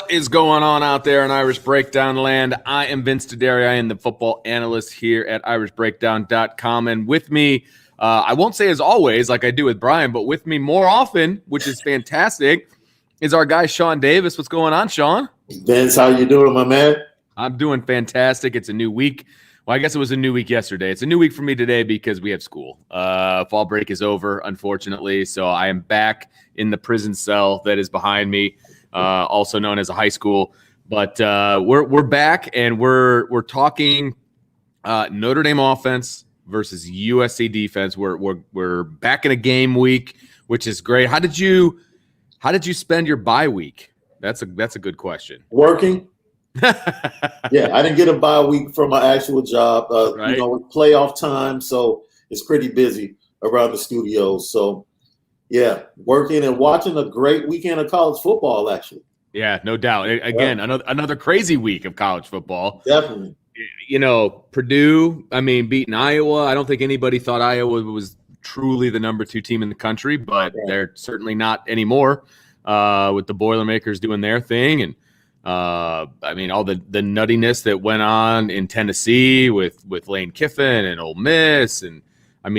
What is going on out there in Irish Breakdown land? I am Vince Taderi. I am the football analyst here at irishbreakdown.com. And with me, I won't say as always like I do with Brian, but with me more often, which is fantastic, is our guy Sean Davis. What's going on, Sean? Vince, how you doing, my man? I'm doing fantastic. It's a new week. Well, I guess it was a new week yesterday. It's a new week for me today because we have school. Fall break is over, unfortunately. So I am back in the prison cell that is behind me. Also known as a high school, but we're back and we're talking Notre Dame offense versus USC defense. We're back in a game week, which is great. How did you spend your bye week? That's a good question. Working. Yeah, I didn't get a bye week from my actual job. Right. It's playoff time, so it's pretty busy around the studios. So. Yeah, working and watching a great weekend of college football, actually. Yeah, no doubt. Again, another crazy week of college football. Definitely. You know, Purdue, beating Iowa. I don't think anybody thought Iowa was truly the number 2 team in the country, but they're certainly not anymore with the Boilermakers doing their thing. And, all the nuttiness that went on in Tennessee with Lane Kiffin and Ole Miss and,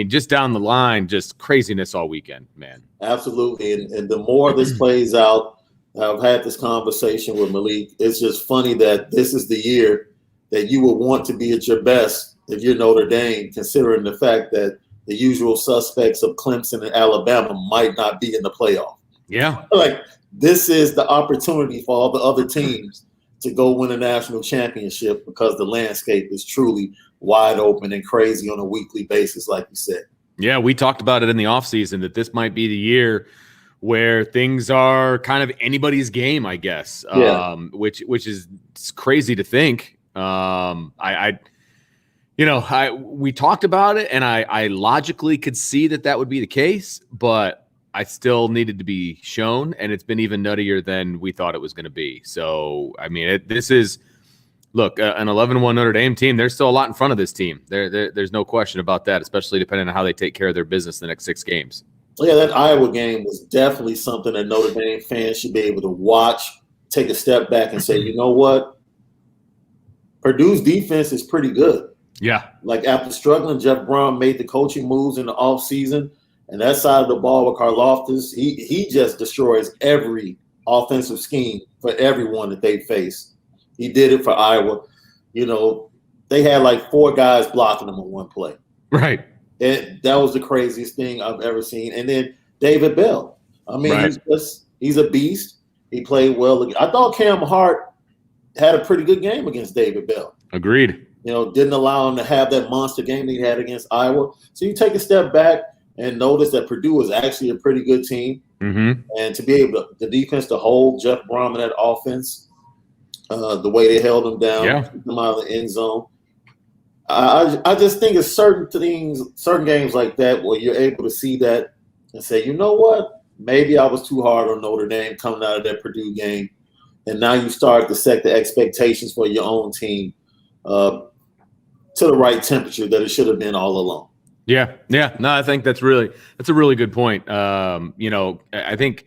just down the line, just craziness all weekend, man. Absolutely. And the more this plays out, I've had this conversation with Malik. It's just funny that this is the year that you would want to be at your best if you're Notre Dame, considering the fact that the usual suspects of Clemson and Alabama might not be in the playoff. Yeah. Like, this is the opportunity for all the other teams to go win a national championship because the landscape is truly wide open and crazy on a weekly basis, like you said. Yeah, we talked about it in the offseason that this might be the year where things are kind of anybody's game, I guess, which is crazy to think. We talked about it, and I logically could see that would be the case, but I still needed to be shown, and it's been even nuttier than we thought it was going to be. So, this is – look, an 11-1 Notre Dame team, there's still a lot in front of this team. There's no question about that, especially depending on how they take care of their business the next 6 games. Yeah, that Iowa game was definitely something that Notre Dame fans should be able to watch, take a step back and say, you know what? Purdue's defense is pretty good. Yeah. Like, after struggling, Jeff Brom made the coaching moves in the offseason, and that side of the ball with Karlaftis, he just destroys every offensive scheme for everyone that they face. He did it for Iowa. They had like 4 guys blocking them on one play. Right. And that was the craziest thing I've ever seen. And then David Bell. He's a beast. He played well. I thought Cam Hart had a pretty good game against David Bell. Agreed. Didn't allow him to have that monster game that he had against Iowa. So you take a step back and notice that Purdue is actually a pretty good team. Mm-hmm. And to be able to, the defense to hold Jeff Brom in that offense, the way they held him down, keep them out of the end zone. I just think it's certain games like that where you're able to see that and say, you know what? Maybe I was too hard on Notre Dame coming out of that Purdue game. And now you start to set the expectations for your own team to the right temperature that it should have been all along. Yeah. No, I think that's a really good point. I don't think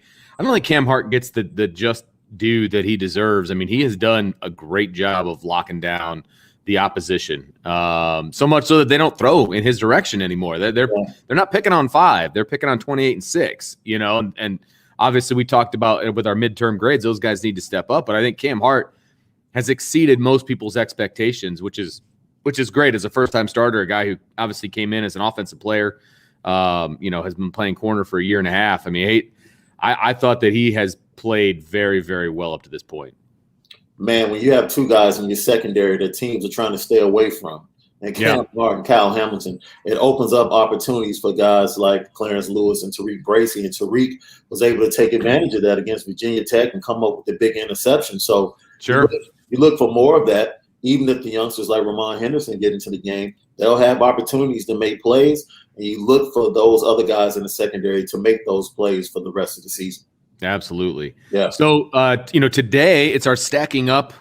Cam Hart gets the just due that he deserves. He has done a great job of locking down the opposition. So much so that they don't throw in his direction anymore. They're not picking on 5. They're picking on 28 and 6, and obviously we talked about with our midterm grades, those guys need to step up. But I think Cam Hart has exceeded most people's expectations, which is great as a first-time starter, a guy who obviously came in as an offensive player, has been playing corner for a year and a half. I thought that he has played very, very well up to this point. Man, when you have 2 guys in your secondary that teams are trying to stay away from, and Cam Hart and Kyle Hamilton, it opens up opportunities for guys like Clarence Lewis and Tariq Bracy. And Tariq was able to take advantage of that against Virginia Tech and come up with the big interception. So sure, you look for more of that. Even if the youngsters like Ramon Henderson get into the game, they'll have opportunities to make plays. And you look for those other guys in the secondary to make those plays for the rest of the season. Absolutely. Yeah. So, today it's our Stacking Up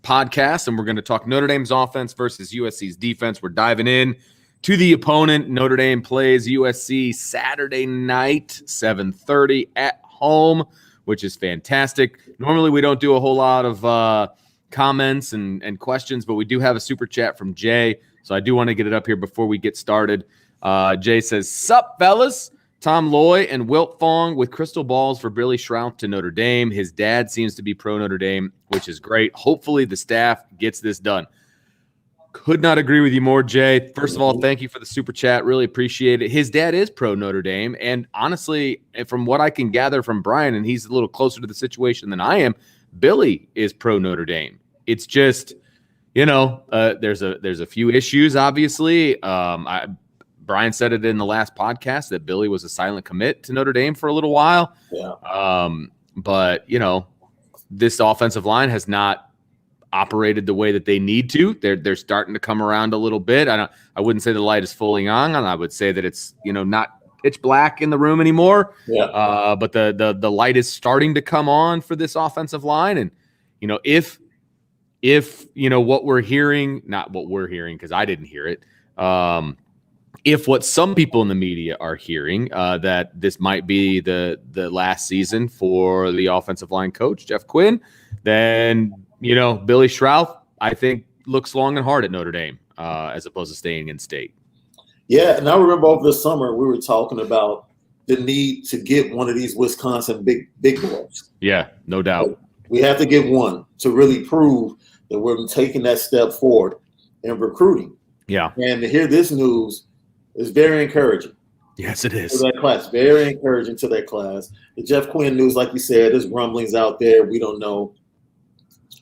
podcast, and we're going to talk Notre Dame's offense versus USC's defense. We're diving in to the opponent. Notre Dame plays USC Saturday night, 7:30 at home. which is fantastic. Normally, we don't do a whole lot of comments and questions, but we do have a super chat from Jay, so I do want to get it up here before we get started. Jay says, "Sup, fellas? Tom Loy and Wilt Fong with crystal balls for Billy Schrouth to Notre Dame. His dad seems to be pro Notre Dame, which is great. Hopefully the staff gets this done." Could not agree with you more, Jay. First of all, thank you for the super chat. Really appreciate it. His dad is pro Notre Dame. And honestly, from what I can gather from Brian, and he's a little closer to the situation than I am, Billy is pro Notre Dame. It's just, there's a few issues, obviously. Brian said it in the last podcast that Billy was a silent commit to Notre Dame for a little while. Yeah. But, this offensive line has not operated the way that they need to. They're starting to come around a little bit. I wouldn't say the light is fully on, and I would say that it's, not pitch black in the room anymore. Yeah. But the light is starting to come on for this offensive line. And, if what we're hearing, not what we're hearing, because I didn't hear it, if what some people in the media are hearing, that this might be the last season for the offensive line coach, Jeff Quinn, then, Billy Schrouth, I think, looks long and hard at Notre Dame as opposed to staying in state. Yeah, and I remember over the summer we were talking about the need to get one of these Wisconsin big boys. Yeah, no doubt. We have to get one to really prove that we're taking that step forward in recruiting. Yeah. And to hear this news is very encouraging. Yes, it is. To that class, very encouraging to that class. The Jeff Quinn news, like you said, there's rumblings out there. We don't know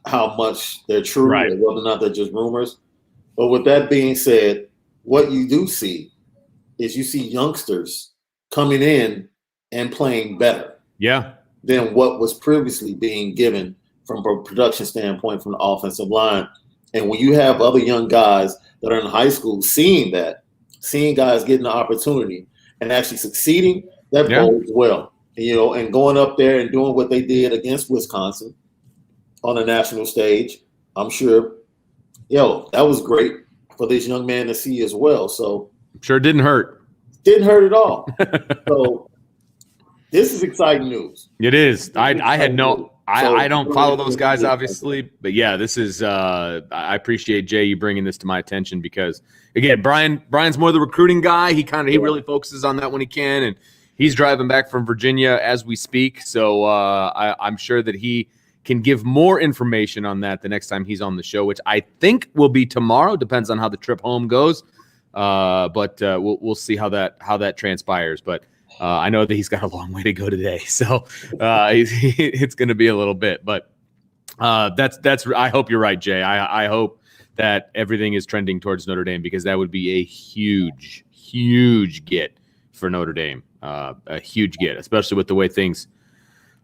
how much they're true, right, or whether or not they're just rumors. But with that being said, what you do see is you see youngsters coming in and playing better. Yeah. Than what was previously being given from a production standpoint from the offensive line. And when you have other young guys that are in high school seeing guys getting the opportunity and actually succeeding, that bodes well. And going up there and doing what they did against Wisconsin on a national stage, I'm sure, that was great for this young man to see as well. So sure didn't hurt. Didn't hurt at all. So this is exciting news. It is. I don't follow those guys, obviously, but yeah, this is. I appreciate Jay you bringing this to my attention because again, Brian's more the recruiting guy. He really focuses on that when he can, and he's driving back from Virginia as we speak. So I'm sure that he can give more information on that the next time he's on the show, which I think will be tomorrow. Depends on how the trip home goes, but we'll see how that transpires. But I know that he's got a long way to go today, so it's going to be a little bit. But that's. I hope you're right, Jay. I hope that everything is trending towards Notre Dame because that would be a huge get for Notre Dame. A huge get, especially with the way things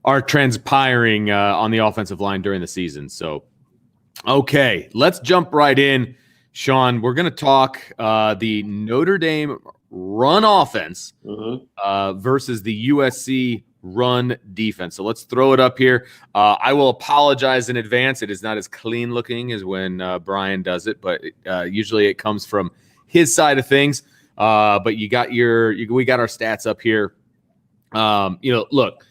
are transpiring on the offensive line during the season. So, okay, let's jump right in, Sean. We're going to talk the Notre Dame run offense versus the USC run defense. So let's throw it up here. I will apologize in advance. It is not as clean looking as when Brian does it, but usually it comes from his side of things. But we got our stats up here. Look,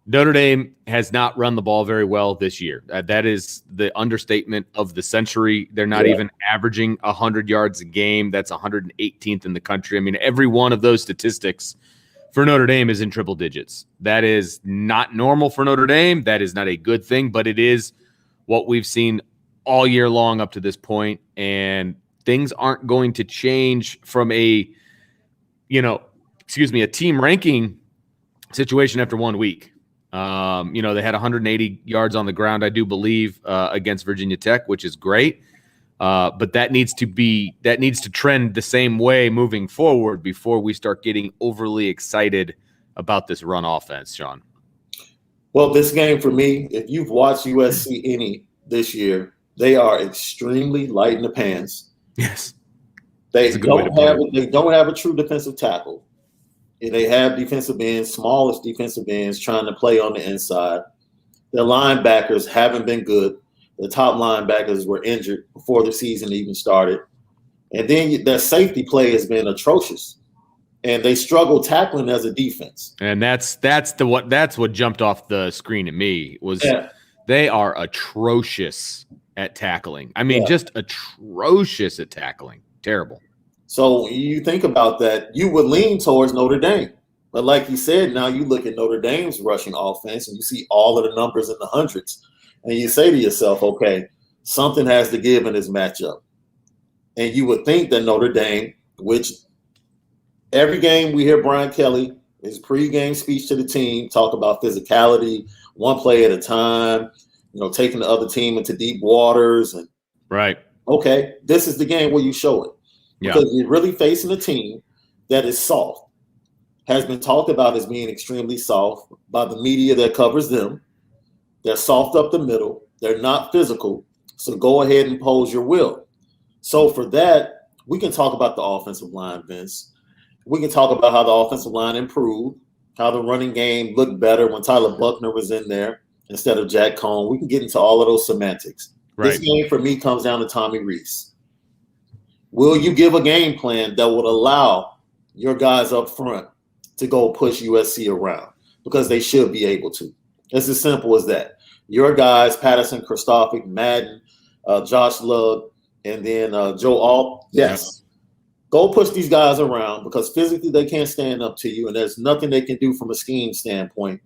Notre Dame has not run the ball very well this year. That is the understatement of the century. They're not even averaging 100 yards a game. That's 118th in the country. I mean, every one of those statistics for Notre Dame is in triple digits. That is not normal for Notre Dame. That is not a good thing, but it is what we've seen all year long up to this point. And things aren't going to change from a team ranking situation after 1 week. They had 180 yards on the ground, I do believe, against Virginia Tech, which is great. But that needs to trend the same way moving forward before we start getting overly excited about this run offense, Sean. Well, this game for me, if you've watched USC any this year, they are extremely light in the pants. Yes. They don't have a true defensive tackle. And they have defensive ends, smallest defensive ends, trying to play on the inside. Their linebackers haven't been good. The top linebackers were injured before the season even started. And then their safety play has been atrocious. and they struggle tackling as a defense. And that's what jumped off the screen at me was they are atrocious at tackling. I mean, just atrocious at tackling. Terrible. So you think about that, you would lean towards Notre Dame. But like you said, now you look at Notre Dame's rushing offense and you see all of the numbers in the hundreds. And you say to yourself, okay, something has to give in this matchup. And you would think that Notre Dame, which every game we hear Brian Kelly, his pregame speech to the team, talk about physicality, one play at a time, taking the other team into deep waters. And right. Okay, this is the game where you show it. Because you're really facing a team that is soft, has been talked about as being extremely soft by the media that covers them. They're soft up the middle. They're not physical. So go ahead and pose your will. So for that, we can talk about the offensive line, Vince. We can talk about how the offensive line improved, how the running game looked better when Tyler Buckner was in there instead of Jack Cohn. We can get into all of those semantics. Right. This game for me comes down to Tommy Rees. Will you give a game plan that would allow your guys up front to go push USC around? Because they should be able to. It's as simple as that. Your guys, Patterson, Kristofic, Madden, Josh Lugg, and then Joe Alt, yes. Go push these guys around because physically they can't stand up to you, and there's nothing they can do from a scheme standpoint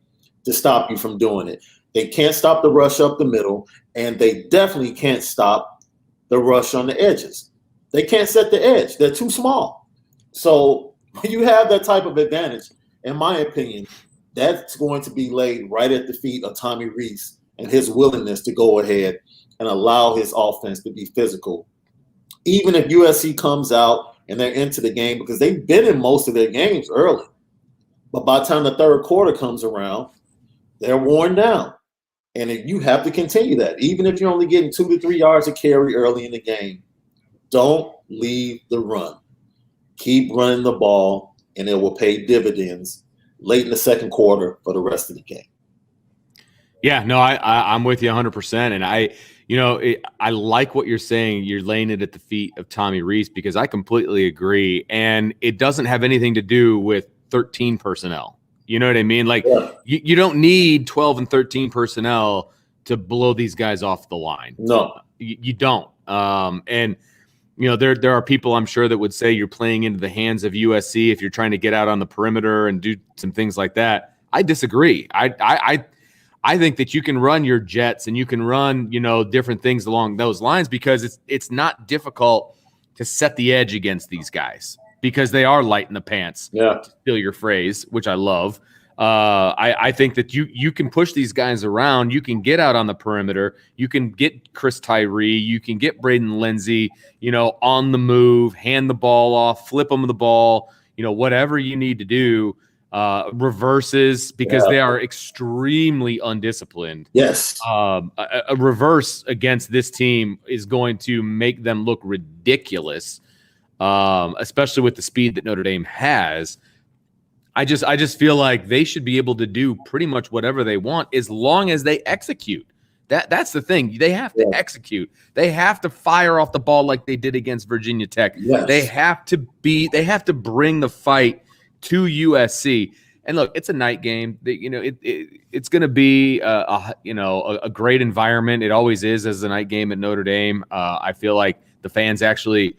to stop you from doing it. They can't stop the rush up the middle, and they definitely can't stop the rush on the edges. They can't set the edge. They're too small. So when you have that type of advantage, in my opinion, that's going to be laid right at the feet of Tommy Rees and his willingness to go ahead and allow his offense to be physical. Even if USC comes out and they're into the game, because they've been in most of their games early. But by the time the third quarter comes around, they're worn down. And if you have to continue that, even if you're only getting 2 to 3 yards of carry early in the game, don't leave the run. Keep running the ball, and it will pay dividends late in the second quarter for the rest of the game. Yeah, no, I'm with you 100%. And I like what you're saying. You're laying it at the feet of Tommy Rees because I completely agree. And it doesn't have anything to do with 13 personnel. You know what I mean? Like you don't need 12 and 13 personnel to blow these guys off the line. No, you don't. And there are people I'm sure that would say you're playing into the hands of USC if you're trying to get out on the perimeter and do some things like that. I disagree. I think that you can run your jets and you can run, different things along those lines because it's not difficult to set the edge against these guys because they are light in the pants. Yeah. To steal your phrase, which I love. I think that you can push these guys around. You can get out on the perimeter. You can get Chris Tyree. You can get Braden Lindsey, on the move, hand the ball off, flip them the ball, whatever you need to do. Reverses because they are extremely undisciplined. Yes. A reverse against this team is going to make them look ridiculous, especially with the speed that Notre Dame has. I just feel like they should be able to do pretty much whatever they want as long as they execute. That's the thing. They have to execute. They have to fire off the ball like they did against Virginia Tech. Yes. They have to bring the fight to USC. And look, it's a night game. It's going to be a great environment. It always is as a night game at Notre Dame. I feel like the fans actually,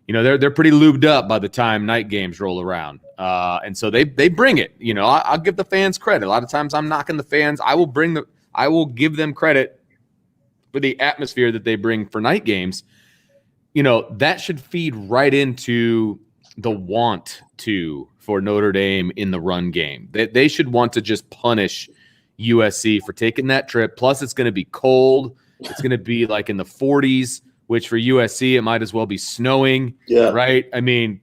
they're pretty lubed up by the time night games roll around. And so they bring it. I'll give the fans credit. A lot of times I'm knocking the fans. I will give them credit for the atmosphere that they bring for night games. That should feed right into the want to for Notre Dame in the run game. They should want to just punish USC for taking that trip. Plus, it's going to be cold. It's going to be like in the 40s, which for USC, it might as well be snowing. Yeah. Right? I mean,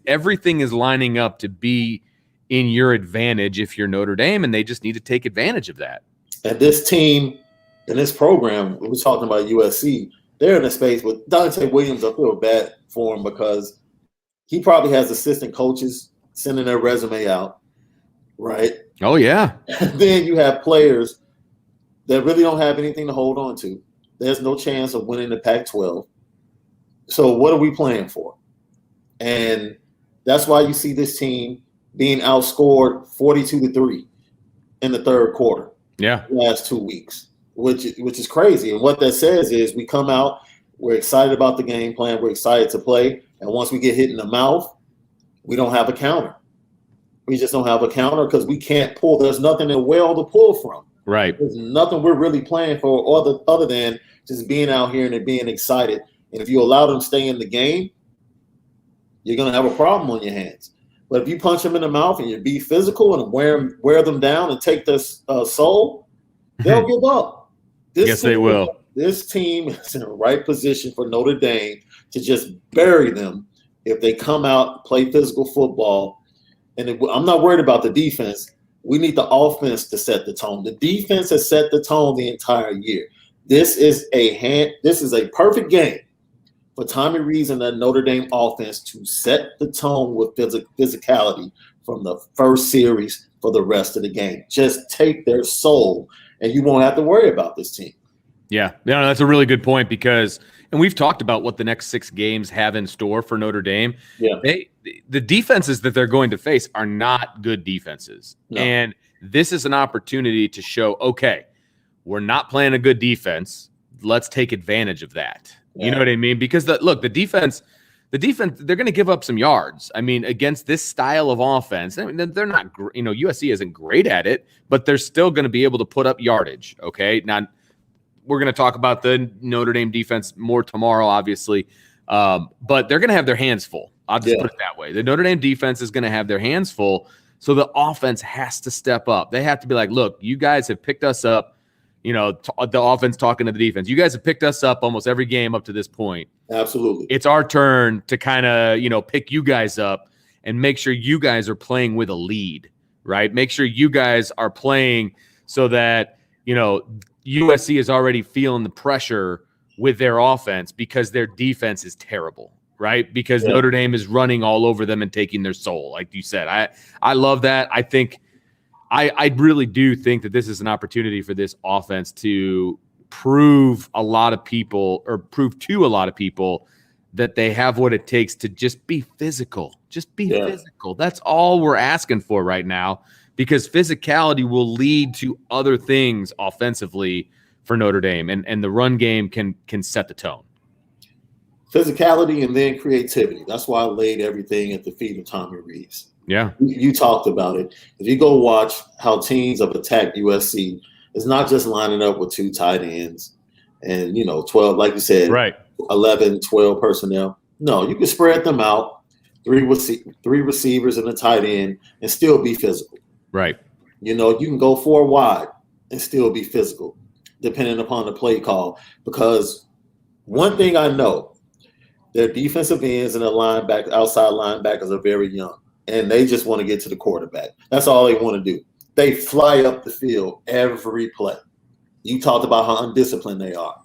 everything is lining up to be in your advantage if you're Notre Dame, and they just need to take advantage of that. And this team and this program, we're talking about USC, they're in a space with Dante Williams. I feel bad for him because he probably has assistant coaches sending their resume out, right? Oh, yeah. And then you have players that really don't have anything to hold on to. There's no chance of winning the Pac-12. So what are we playing for? And That's why you see this team being outscored 42-3 in the third quarter. Yeah. The last 2 weeks, which is crazy. And what that says is we come out, we're excited about the game plan, we're excited to play, and once we get hit in the mouth, we don't have a counter. We just don't have a counter because we can't pull. There's nothing in the well to pull from. Right. There's nothing we're really playing for other than just being out here and being excited. And if you allow them to stay in the game, you're going to have a problem on your hands. But if you punch them in the mouth and you be physical and wear them down and take their soul, they'll give up. Yes, they will. This team is in the right position for Notre Dame to just bury them if they come out, play physical football. And I'm not worried about the defense. We need the offense to set the tone. The defense has set the tone the entire year. This is a perfect game for Tommy Rees and the Notre Dame offense to set the tone with physicality from the first series for the rest of the game. Just take their soul, and you won't have to worry about this team. Yeah, that's a really good point because – and we've talked about what the next 6 games have in store for Notre Dame. Yeah. The defenses that they're going to face are not good defenses. No. And this is an opportunity to show, okay, we're not playing a good defense. Let's take advantage of that. Yeah. You know what I mean? Because the defense, they're going to give up some yards. I mean, against this style of offense, I mean, they're not, USC isn't great at it, but they're still going to be able to put up yardage. Okay. Now, we're going to talk about the Notre Dame defense more tomorrow, obviously, but they're going to have their hands full. I'll just put it that way. The Notre Dame defense is going to have their hands full, so the offense has to step up. They have to be like, look, you guys have picked us up, the offense talking to the defense. You guys have picked us up almost every game up to this point. Absolutely. It's our turn to kind of, pick you guys up and make sure you guys are playing with a lead, right? Make sure you guys are playing so that, USC is already feeling the pressure with their offense because their defense is terrible, right? Because Notre Dame is running all over them and taking their soul, like you said. I love that. I think I really do think that this is an opportunity for this offense to prove to a lot of people that they have what it takes to just be physical. Just be physical. That's all we're asking for right now. Because physicality will lead to other things offensively for Notre Dame, and the run game can set the tone. Physicality and then creativity. That's why I laid everything at the feet of Tommy Rees. Yeah. You talked about it. If you go watch how teams have attacked USC, it's not just lining up with 2 tight ends and, 12, like you said, right, 11, 12 personnel. No, you can spread them out, 3 receivers and a tight end, and still be physical. Right. You can go 4 wide and still be physical, depending upon the play call. Because one thing I know, their defensive ends and their outside linebackers are very young, and they just want to get to the quarterback. That's all they want to do. They fly up the field every play. You talked about how undisciplined they are.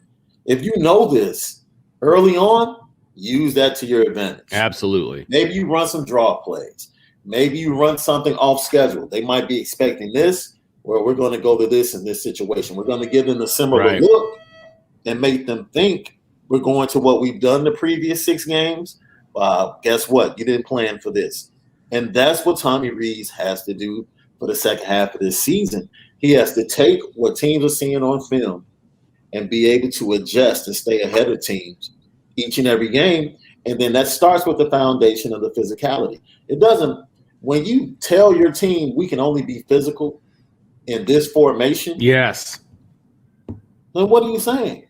If you know this early on, use that to your advantage. Absolutely. Maybe you run some draw plays. Maybe you run something off schedule. They might be expecting this, where we're going to go to this in this situation. We're going to give them a similar look and make them think we're going to what we've done the previous 6 games. Guess what? You didn't plan for this. And that's what Tommy Rees has to do for the second half of this season. He has to take what teams are seeing on film and be able to adjust and stay ahead of teams each and every game. And then that starts with the foundation of the physicality. It doesn't – when you tell your team we can only be physical in this formation, yes, then what are you saying?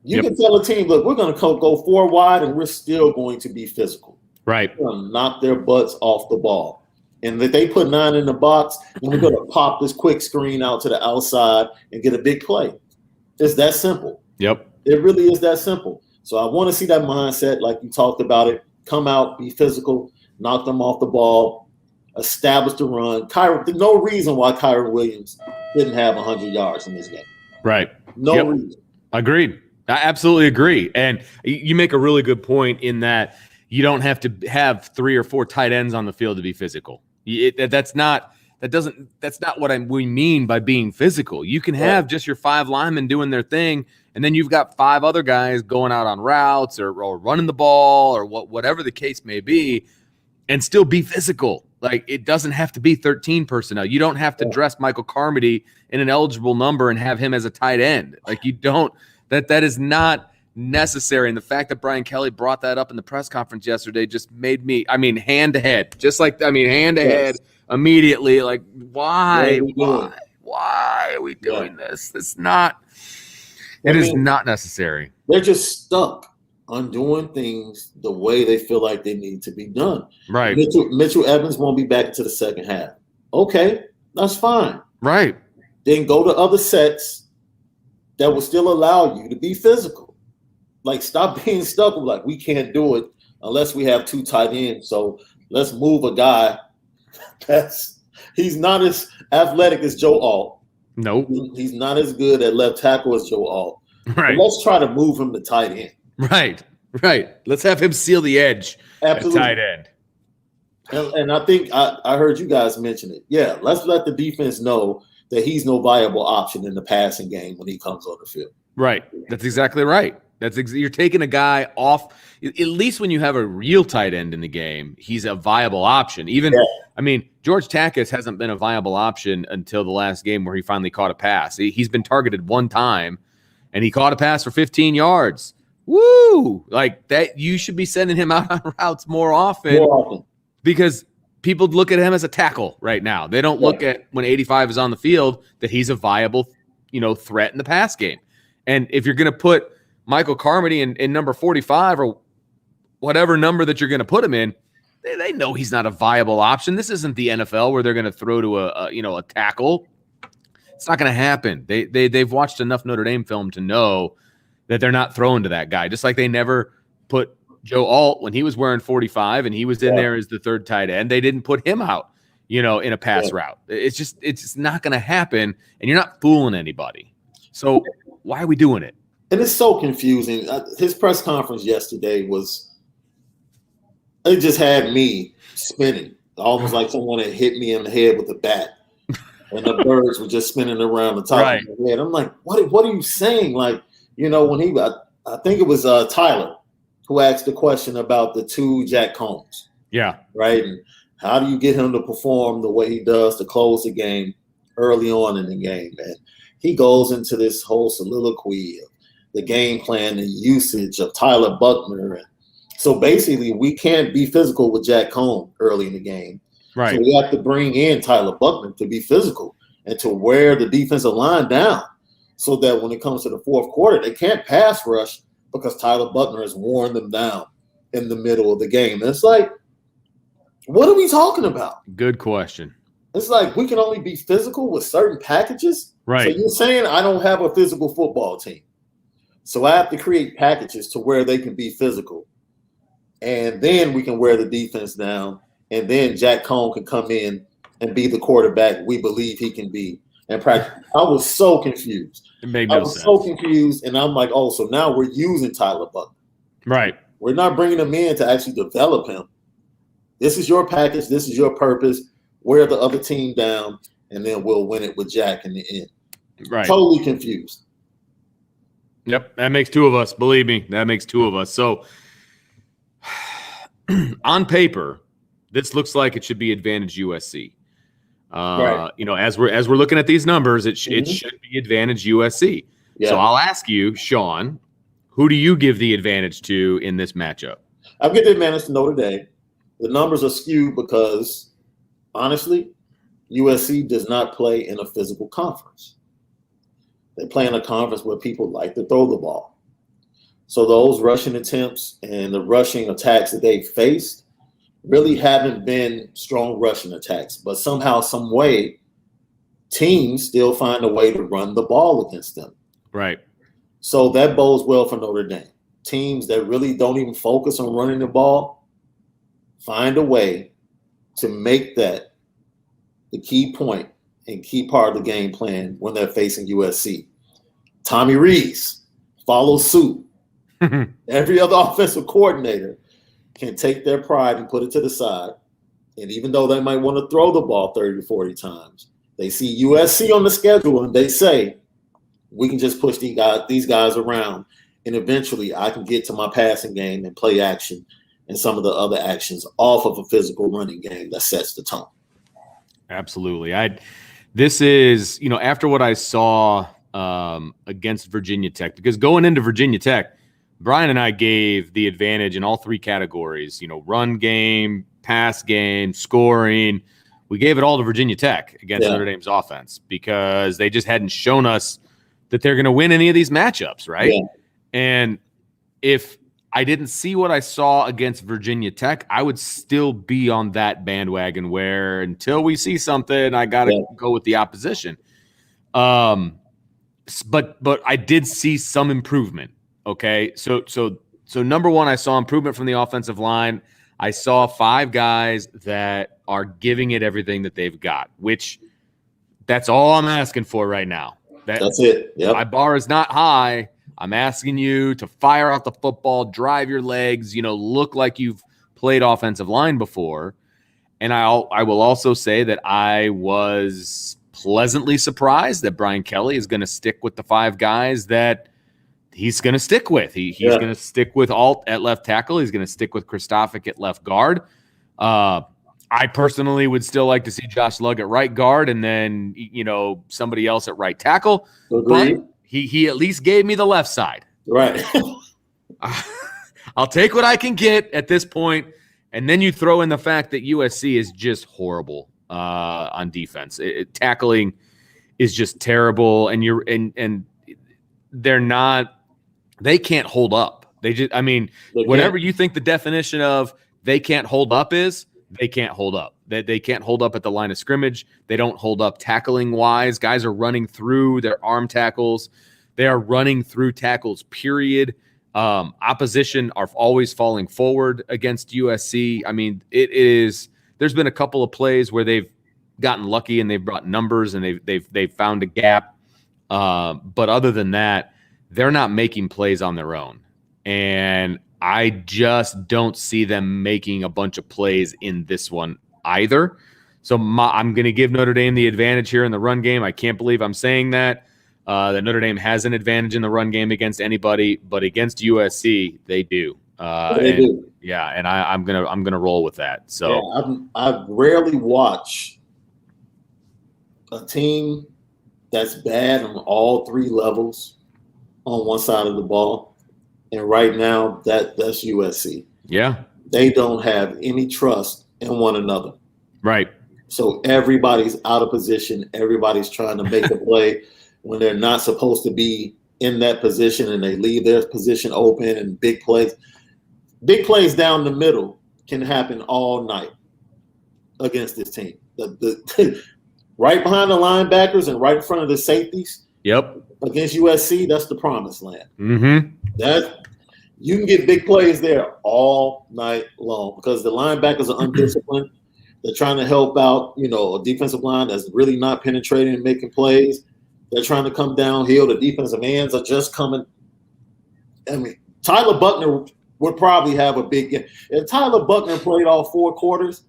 You can tell a team, look, we're going to go 4 wide and we're still going to be physical. Right. We're going to knock their butts off the ball. And if they put 9 in the box, then we're going to pop this quick screen out to the outside and get a big play. It's that simple. Yep. It really is that simple. So I want to see that mindset, like you talked about it, come out, be physical, knock them off the ball, establish the run. There's no reason why Kyron Williams didn't have 100 yards in this game. Right. No reason. Agreed. I absolutely agree. And you make a really good point in that you don't have to have 3 or 4 tight ends on the field to be physical. That's not That's not what we mean by being physical. You can have just your 5 linemen doing their thing, and then you've got 5 other guys going out on routes or running the ball or whatever the case may be, and still be physical. Like, it doesn't have to be 13 personnel. You don't have to dress Michael Carmody in an eligible number and have him as a tight end. Like, you don't. That is not necessary. And the fact that Brian Kelly brought that up in the press conference yesterday just made me, hand to head. Hand to head immediately. Like, why are we doing this? It's not. It is not necessary. They're just stuck on doing things the way they feel like they need to be done. Right. Mitchell Evans won't be back into the second half. Okay, that's fine. Right. Then go to other sets that will still allow you to be physical. Like, stop being stuck with, like, we can't do it unless we have 2 tight ends. So let's move a guy he's not as athletic as Joe Alt. Nope. He's not as good at left tackle as Joe Alt. Right. But let's try to move him to tight end. Right. Let's have him seal the edge at tight end. And I think I heard you guys mention it. Yeah, let's let the defense know that he's no viable option in the passing game when he comes on the field. Right. That's exactly right. You're taking a guy off. At least when you have a real tight end in the game, he's a viable option. George Takis hasn't been a viable option until the last game where he finally caught a pass. He's been targeted 1 time, and he caught a pass for 15 yards. Woo! Like that, you should be sending him out on routes more often. Because people look at him as a tackle right now. They don't look at when 85 is on the field that he's a viable, threat in the pass game. And if you're going to put Michael Carmody in number 45 or whatever number that you're going to put him in, they know he's not a viable option. This isn't the NFL where they're going to throw to a tackle. It's not going to happen. They've watched enough Notre Dame film to know that they're not throwing to that guy. Just like they never put Joe Alt when he was wearing 45 and he was in there as the 3rd tight end. They didn't put him out, in a pass route. It's just not going to happen, and you're not fooling anybody. So why are we doing it? And it's so confusing. His press conference yesterday it just had me spinning, almost like someone had hit me in the head with a bat, and the birds were just spinning around the top of my head. I'm like, what are you saying? Like, when I think it was Tyler who asked the question about the 2 Jack Combs. Yeah. Right. And how do you get him to perform the way he does to close the game early on in the game? And he goes into this whole soliloquy of the game plan and usage of Tyler Buckner. And so basically we can't be physical with Jack Combs early in the game. Right. So we have to bring in Tyler Buckner to be physical and to wear the defensive line down so that when it comes to the 4th quarter, they can't pass rush because Tyler Buckner has worn them down in the middle of the game. And it's like, what are we talking about? Good question. It's like we can only be physical with certain packages. Right. So you're saying I don't have a physical football team. So I have to create packages to where they can be physical. And then we can wear the defense down. And then Jack Combs can come in and be the quarterback we believe he can be and practice. I was so confused. It made no sense. I was so confused. And I'm like, so now we're using Tyler Buckner. Right. We're not bringing him in to actually develop him. This is your package. This is your purpose. Wear the other team down, and then we'll win it with Jack in the end. Right. Totally confused. Yep. That makes 2 of us. Believe me, that makes 2 of us. So on paper, this looks like it should be advantage USC. Right. As we're looking at these numbers, it should be advantage USC. Yeah. So I'll ask you, Sean, who do you give the advantage to in this matchup? I'll give the advantage to Notre Dame. The numbers are skewed because, honestly, USC does not play in a physical conference. They play in a conference where people like to throw the ball. So those rushing attempts and the rushing attacks that they've faced really haven't been strong rushing attacks. But somehow, some way, teams still find a way to run the ball against them. Right. So that bodes well for Notre Dame. Teams that really don't even focus on running the ball find a way to make that the key point and key part of the game plan when they're facing USC. Tommy Rees follows suit. Every other offensive coordinator can take their pride and put it to the side And even though they might want to throw the ball 30 to 40 times, they see USC on the schedule and they say, we can just push these guys around. And eventually I can get to my passing game and play action and some of the other actions off of a physical running game that sets the tone. Absolutely. This is, after what I saw against Virginia Tech, because going into Virginia Tech, Brian and I gave the advantage in all three categories, run game, pass game, scoring. We gave it all to Virginia Tech against Notre Dame's offense because they just hadn't shown us that they're going to win any of these matchups, right? Yeah. And if I didn't see what I saw against Virginia Tech, I would still be on that bandwagon where until we see something, I got to go with the opposition. But I did see some improvement. Okay. So number one, I saw improvement from the offensive line. I saw 5 guys that are giving it everything that they've got, which that's all I'm asking for right now. That's it. Yep. My bar is not high. I'm asking you to fire out the football, drive your legs, look like you've played offensive line before. And I will also say that I was pleasantly surprised that Brian Kelly is going to stick with the 5 guys that he's going to stick with. He's going to stick with Alt at left tackle. He's going to stick with Kristofic at left guard. I personally would still like to see Josh Lugg at right guard and then, somebody else at right tackle. Agreed. But he at least gave me the left side. Right. I'll take what I can get at this point. And then you throw in the fact that USC is just horrible on defense. Tackling is just terrible. And they're not – they can't hold up. Whatever you think the definition of they can't hold up is, they can't hold up. They can't hold up at the line of scrimmage. They don't hold up tackling-wise. Guys are running through their arm tackles. They are running through tackles, period. Opposition are always falling forward against USC. There's been a couple of plays where they've gotten lucky and they've brought numbers and they've found a gap. But other than that, they're not making plays on their own. And I just don't see them making a bunch of plays in this one either. So I'm going to give Notre Dame the advantage here in the run game. I can't believe I'm saying that Notre Dame has an advantage in the run game against anybody, but against USC, they do. They do. Yeah, and I'm gonna roll with that. So I rarely watch a team that's bad on all 3 levels on one side of the ball. And right now, that's USC. Yeah. They don't have any trust in one another. Right. So everybody's out of position. Everybody's trying to make a play when they're not supposed to be in that position, and they leave their position open, and big plays down the middle can happen all night against this team. The right behind the linebackers and right in front of the safeties. Yep. Against USC, that's the promised land. Mm-hmm. That you can get big plays there all night long because the linebackers are undisciplined. They're trying to help out, a defensive line that's really not penetrating and making plays. They're trying to come downhill. The defensive ends are just coming. Tyler Buckner would probably have a big game. If Tyler Buckner played all 4 quarters,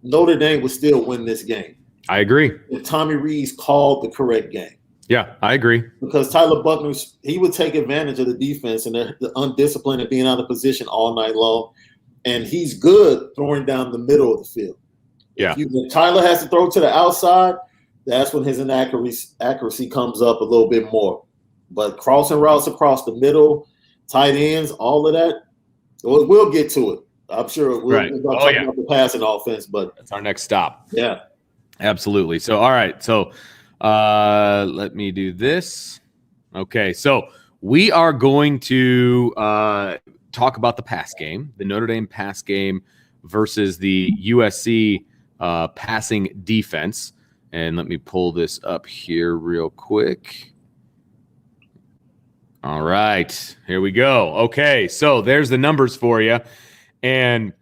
Notre Dame would still win this game. I agree. If Tommy Rees called the correct game. Yeah, I agree. Because Tyler Buckner, he would take advantage of the defense and the undisciplined and being out of position all night long. And he's good throwing down the middle of the field. Yeah. If Tyler has to throw to the outside, that's when his accuracy comes up a little bit more. But crossing routes across the middle, tight ends, all of that, we'll get to it. I'm sure we'll talk about the passing offense, but that's our next stop. Yeah. Absolutely. So, all right. So, let me do this. Okay. So, we are going to talk about the pass game, the Notre Dame pass game versus the USC passing defense. And let me pull this up here real quick. All right, here we go. Okay, so there's the numbers for you. And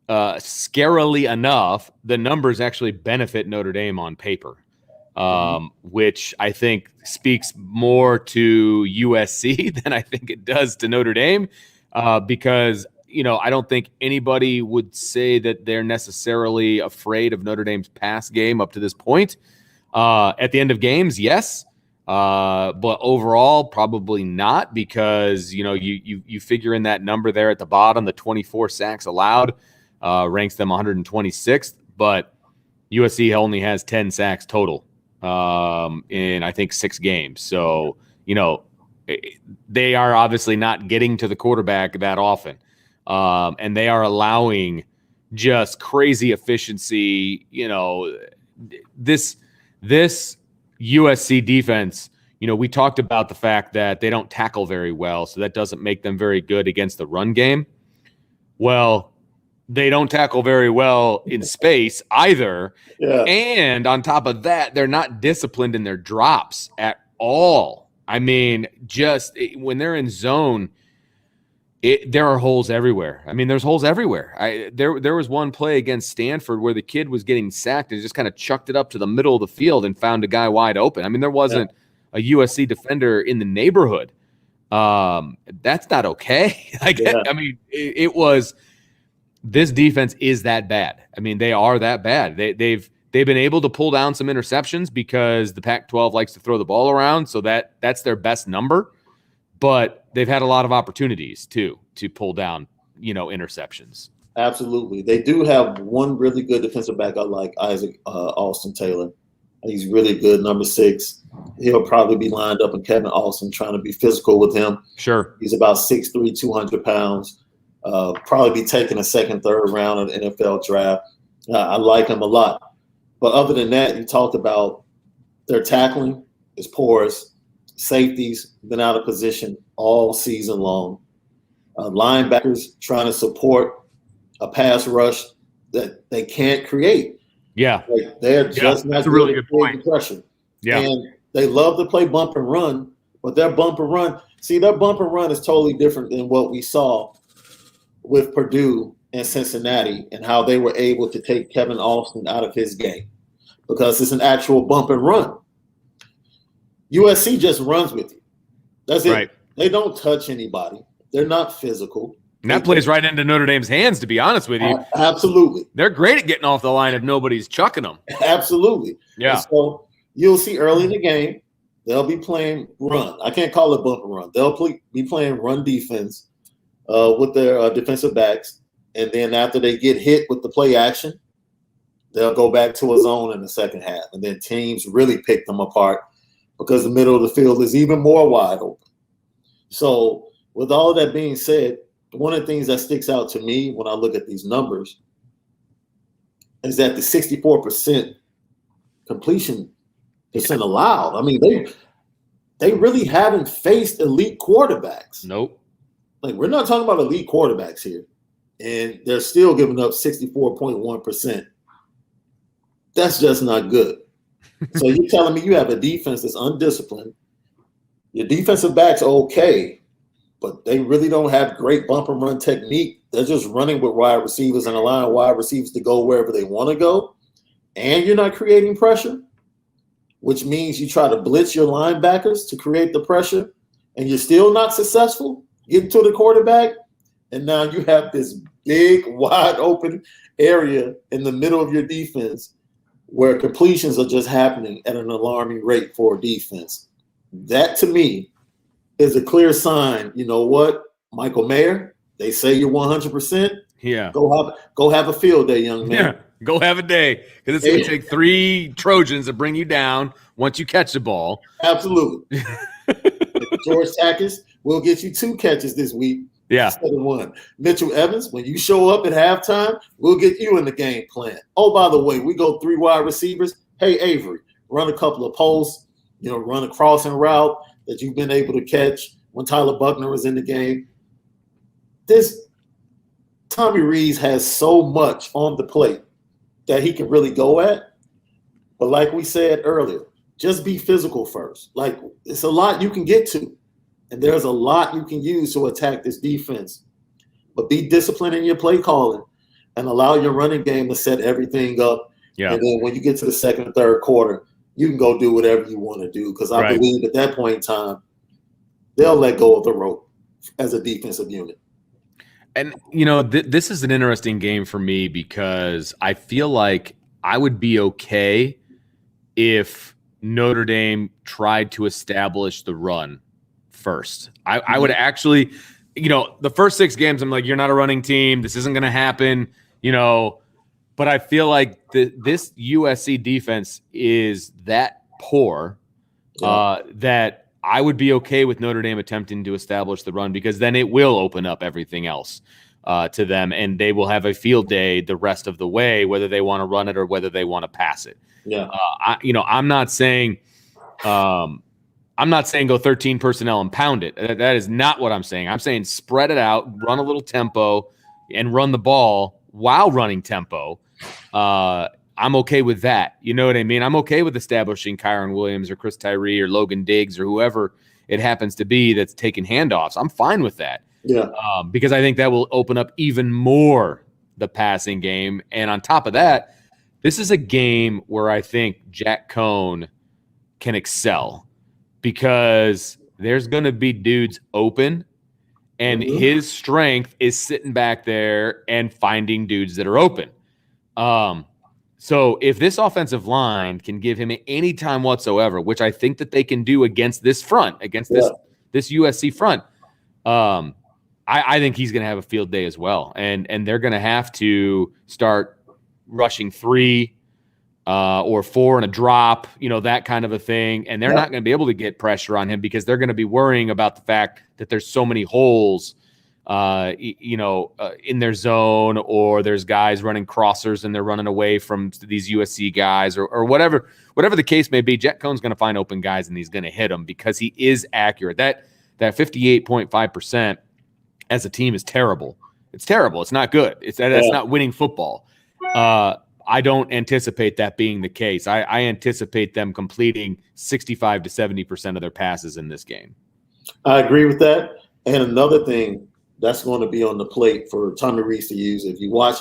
scarily enough, the numbers actually benefit Notre Dame on paper, which I think speaks more to USC than I think it does to Notre Dame, because I don't think anybody would say that they're necessarily afraid of Notre Dame's pass game up to this point. At the end of games, yes. But overall, probably not, because, you figure in that number there at the bottom, the 24 sacks allowed, ranks them 126th, but USC only has 10 sacks total in, I think, 6 games. So, they are obviously not getting to the quarterback that often. And they are allowing just crazy efficiency. This USC defense, we talked about the fact that they don't tackle very well, so that doesn't make them very good against the run game. Well, they don't tackle very well in space either. Yeah. And on top of that, they're not disciplined in their drops at all. I mean, just when they're in zone, there are holes everywhere. I mean, there's holes everywhere. There was one play against Stanford where the kid was getting sacked and just kind of chucked it up to the middle of the field and found a guy wide open. I mean, there wasn't a USC defender in the neighborhood. That's not okay. I mean, it was. This defense is that bad. I mean, they are that bad. They've been able to pull down some interceptions because the Pac-12 likes to throw the ball around, so that's their best number. But they've had a lot of opportunities too to pull down, interceptions. Absolutely, they do have one really good defensive back. I like Isaac Austin Taylor. He's really good, number 6. He'll probably be lined up in Kevin Austin, trying to be physical with him. Sure, he's about 6'3", 200 pounds. Probably be taking a second, third round of the NFL draft. I like him a lot. But other than that, you talked about their tackling is porous. Safeties been out of position all season long. Linebackers trying to support a pass rush that they can't create. Yeah. They're just not that's a really good point. Pressure. Yeah. And they love to play bump and run, but their bump and run is totally different than what we saw with Purdue and Cincinnati and how they were able to take Kevin Austin out of his game, because it's an actual bump and run. USC just runs with you. That's it. Right. They don't touch anybody. They're not physical. And that plays right into Notre Dame's hands, to be honest with you. Absolutely. They're great at getting off the line if nobody's chucking them. Absolutely. Yeah. And so you'll see early in the game, they'll be playing run. I can't call it bump and run. They'll be playing run defense with their defensive backs. And then after they get hit with the play action, they'll go back to a zone in the second half. And then teams really pick them apart because the middle of the field is even more wide open. So with all of that being said, one of the things that sticks out to me when I look at these numbers is that the 64% completion percent allowed. I mean, they really haven't faced elite quarterbacks. Nope. Like, we're not talking about elite quarterbacks here, and they're still giving up 64.1%. That's just not good. So you're telling me you have a defense that's undisciplined. Your defensive backs are okay, but they really don't have great bump and run technique. They're just running with wide receivers and allowing wide receivers to go wherever they want to go. And you're not creating pressure, which means you try to blitz your linebackers to create the pressure, and you're still not successful getting to the quarterback. And now you have this big, wide open area in the middle of your defense where completions are just happening at an alarming rate for a defense. That, to me, is a clear sign. You know what, Michael Mayer, they say you're 100%. Yeah. Go have a field day, young man. Yeah. Go have a day, because it's going to take 3 Trojans to bring you down once you catch the ball. Absolutely. George Takis will get you 2 catches this week. Yeah. Instead of 1. Mitchell Evans, when you show up at halftime, we'll get you in the game plan. Oh, by the way, we go 3 wide receivers. Hey, Avery, run a couple of posts, run a crossing route that you've been able to catch when Tyler Buckner was in the game. Tommy Rees has so much on the plate that he can really go at. But like we said earlier, just be physical first. Like, it's a lot you can get to, and there's a lot you can use to attack this defense. But be disciplined in your play calling and allow your running game to set everything up. Yeah. And then when you get to the second and third quarter, you can go do whatever you want to do, because I believe at that point in time, they'll let go of the rope as a defensive unit. And, this is an interesting game for me because I feel like I would be okay if Notre Dame tried to establish the run first. I would actually, the first 6 games, I'm like, you're not a running team. This isn't going to happen, But I feel like this USC defense is that poor that I would be okay with Notre Dame attempting to establish the run, because then it will open up everything else to them, and they will have a field day the rest of the way, whether they want to run it or whether they want to pass it. Yeah. I'm not saying go 13 personnel and pound it. That is not what I'm saying. I'm saying spread it out, run a little tempo, and run the ball while running tempo. I'm okay with that. You know what I mean? I'm okay with establishing Kyron Williams or Chris Tyree or Logan Diggs or whoever it happens to be that's taking handoffs. I'm fine with that. Yeah. Because I think that will open up even more the passing game. And on top of that, this is a game where I think Jack Cohn can excel, because there's going to be dudes open, and his strength is sitting back there and finding dudes that are open. So if this offensive line can give him any time whatsoever, which I think that they can do against this front, against this USC front, I think he's going to have a field day as well. And they're going to have to start rushing 3 or 4 and a drop, that kind of a thing. And they're not going to be able to get pressure on him, because they're going to be worrying about the fact that there's so many holes in their zone, or there's guys running crossers and they're running away from these USC guys, or whatever the case may be. Jack Cohn's going to find open guys and he's going to hit them, because he is accurate. That 58.5% as a team is terrible. It's terrible. It's not good. That's not winning football. I don't anticipate that being the case. I anticipate them completing 65 to 70% of their passes in this game. I agree with that. And another thing that's going to be on the plate for Tommy Rees to use, if you watch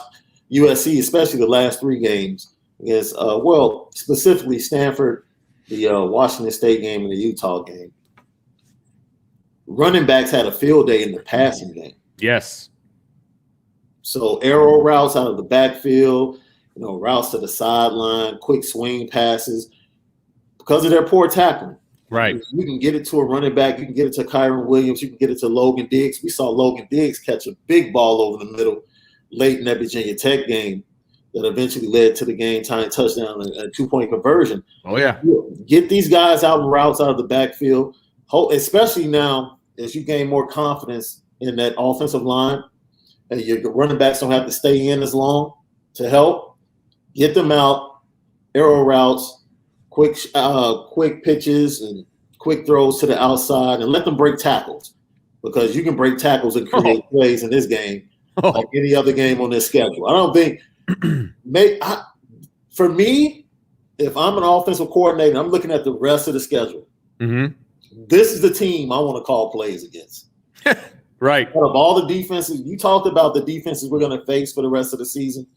USC, especially the last 3 games, is specifically Stanford, the Washington State game, and the Utah game. Running backs had a field day in the passing game. Yes. So arrow routes out of the backfield, routes to the sideline, quick swing passes, because of their poor tackling. Right. You can get it to a running back. You can get it to Kyron Williams. You can get it to Logan Diggs. We saw Logan Diggs catch a big ball over the middle late in that Virginia Tech game that eventually led to the game-tying touchdown and a 2-point conversion. Oh, yeah. Get these guys out in routes out of the backfield, especially now as you gain more confidence in that offensive line, and your running backs don't have to stay in as long to help. Get them out, arrow routes, quick pitches and quick throws to the outside, and let them break tackles, because you can break tackles and create plays in this game like any other game on this schedule. I don't think for me, if I'm an offensive coordinator, I'm looking at the rest of the schedule. Mm-hmm. This is the team I want to call plays against. Right. Out of all the defenses, you talked about the defenses we're going to face for the rest of the season.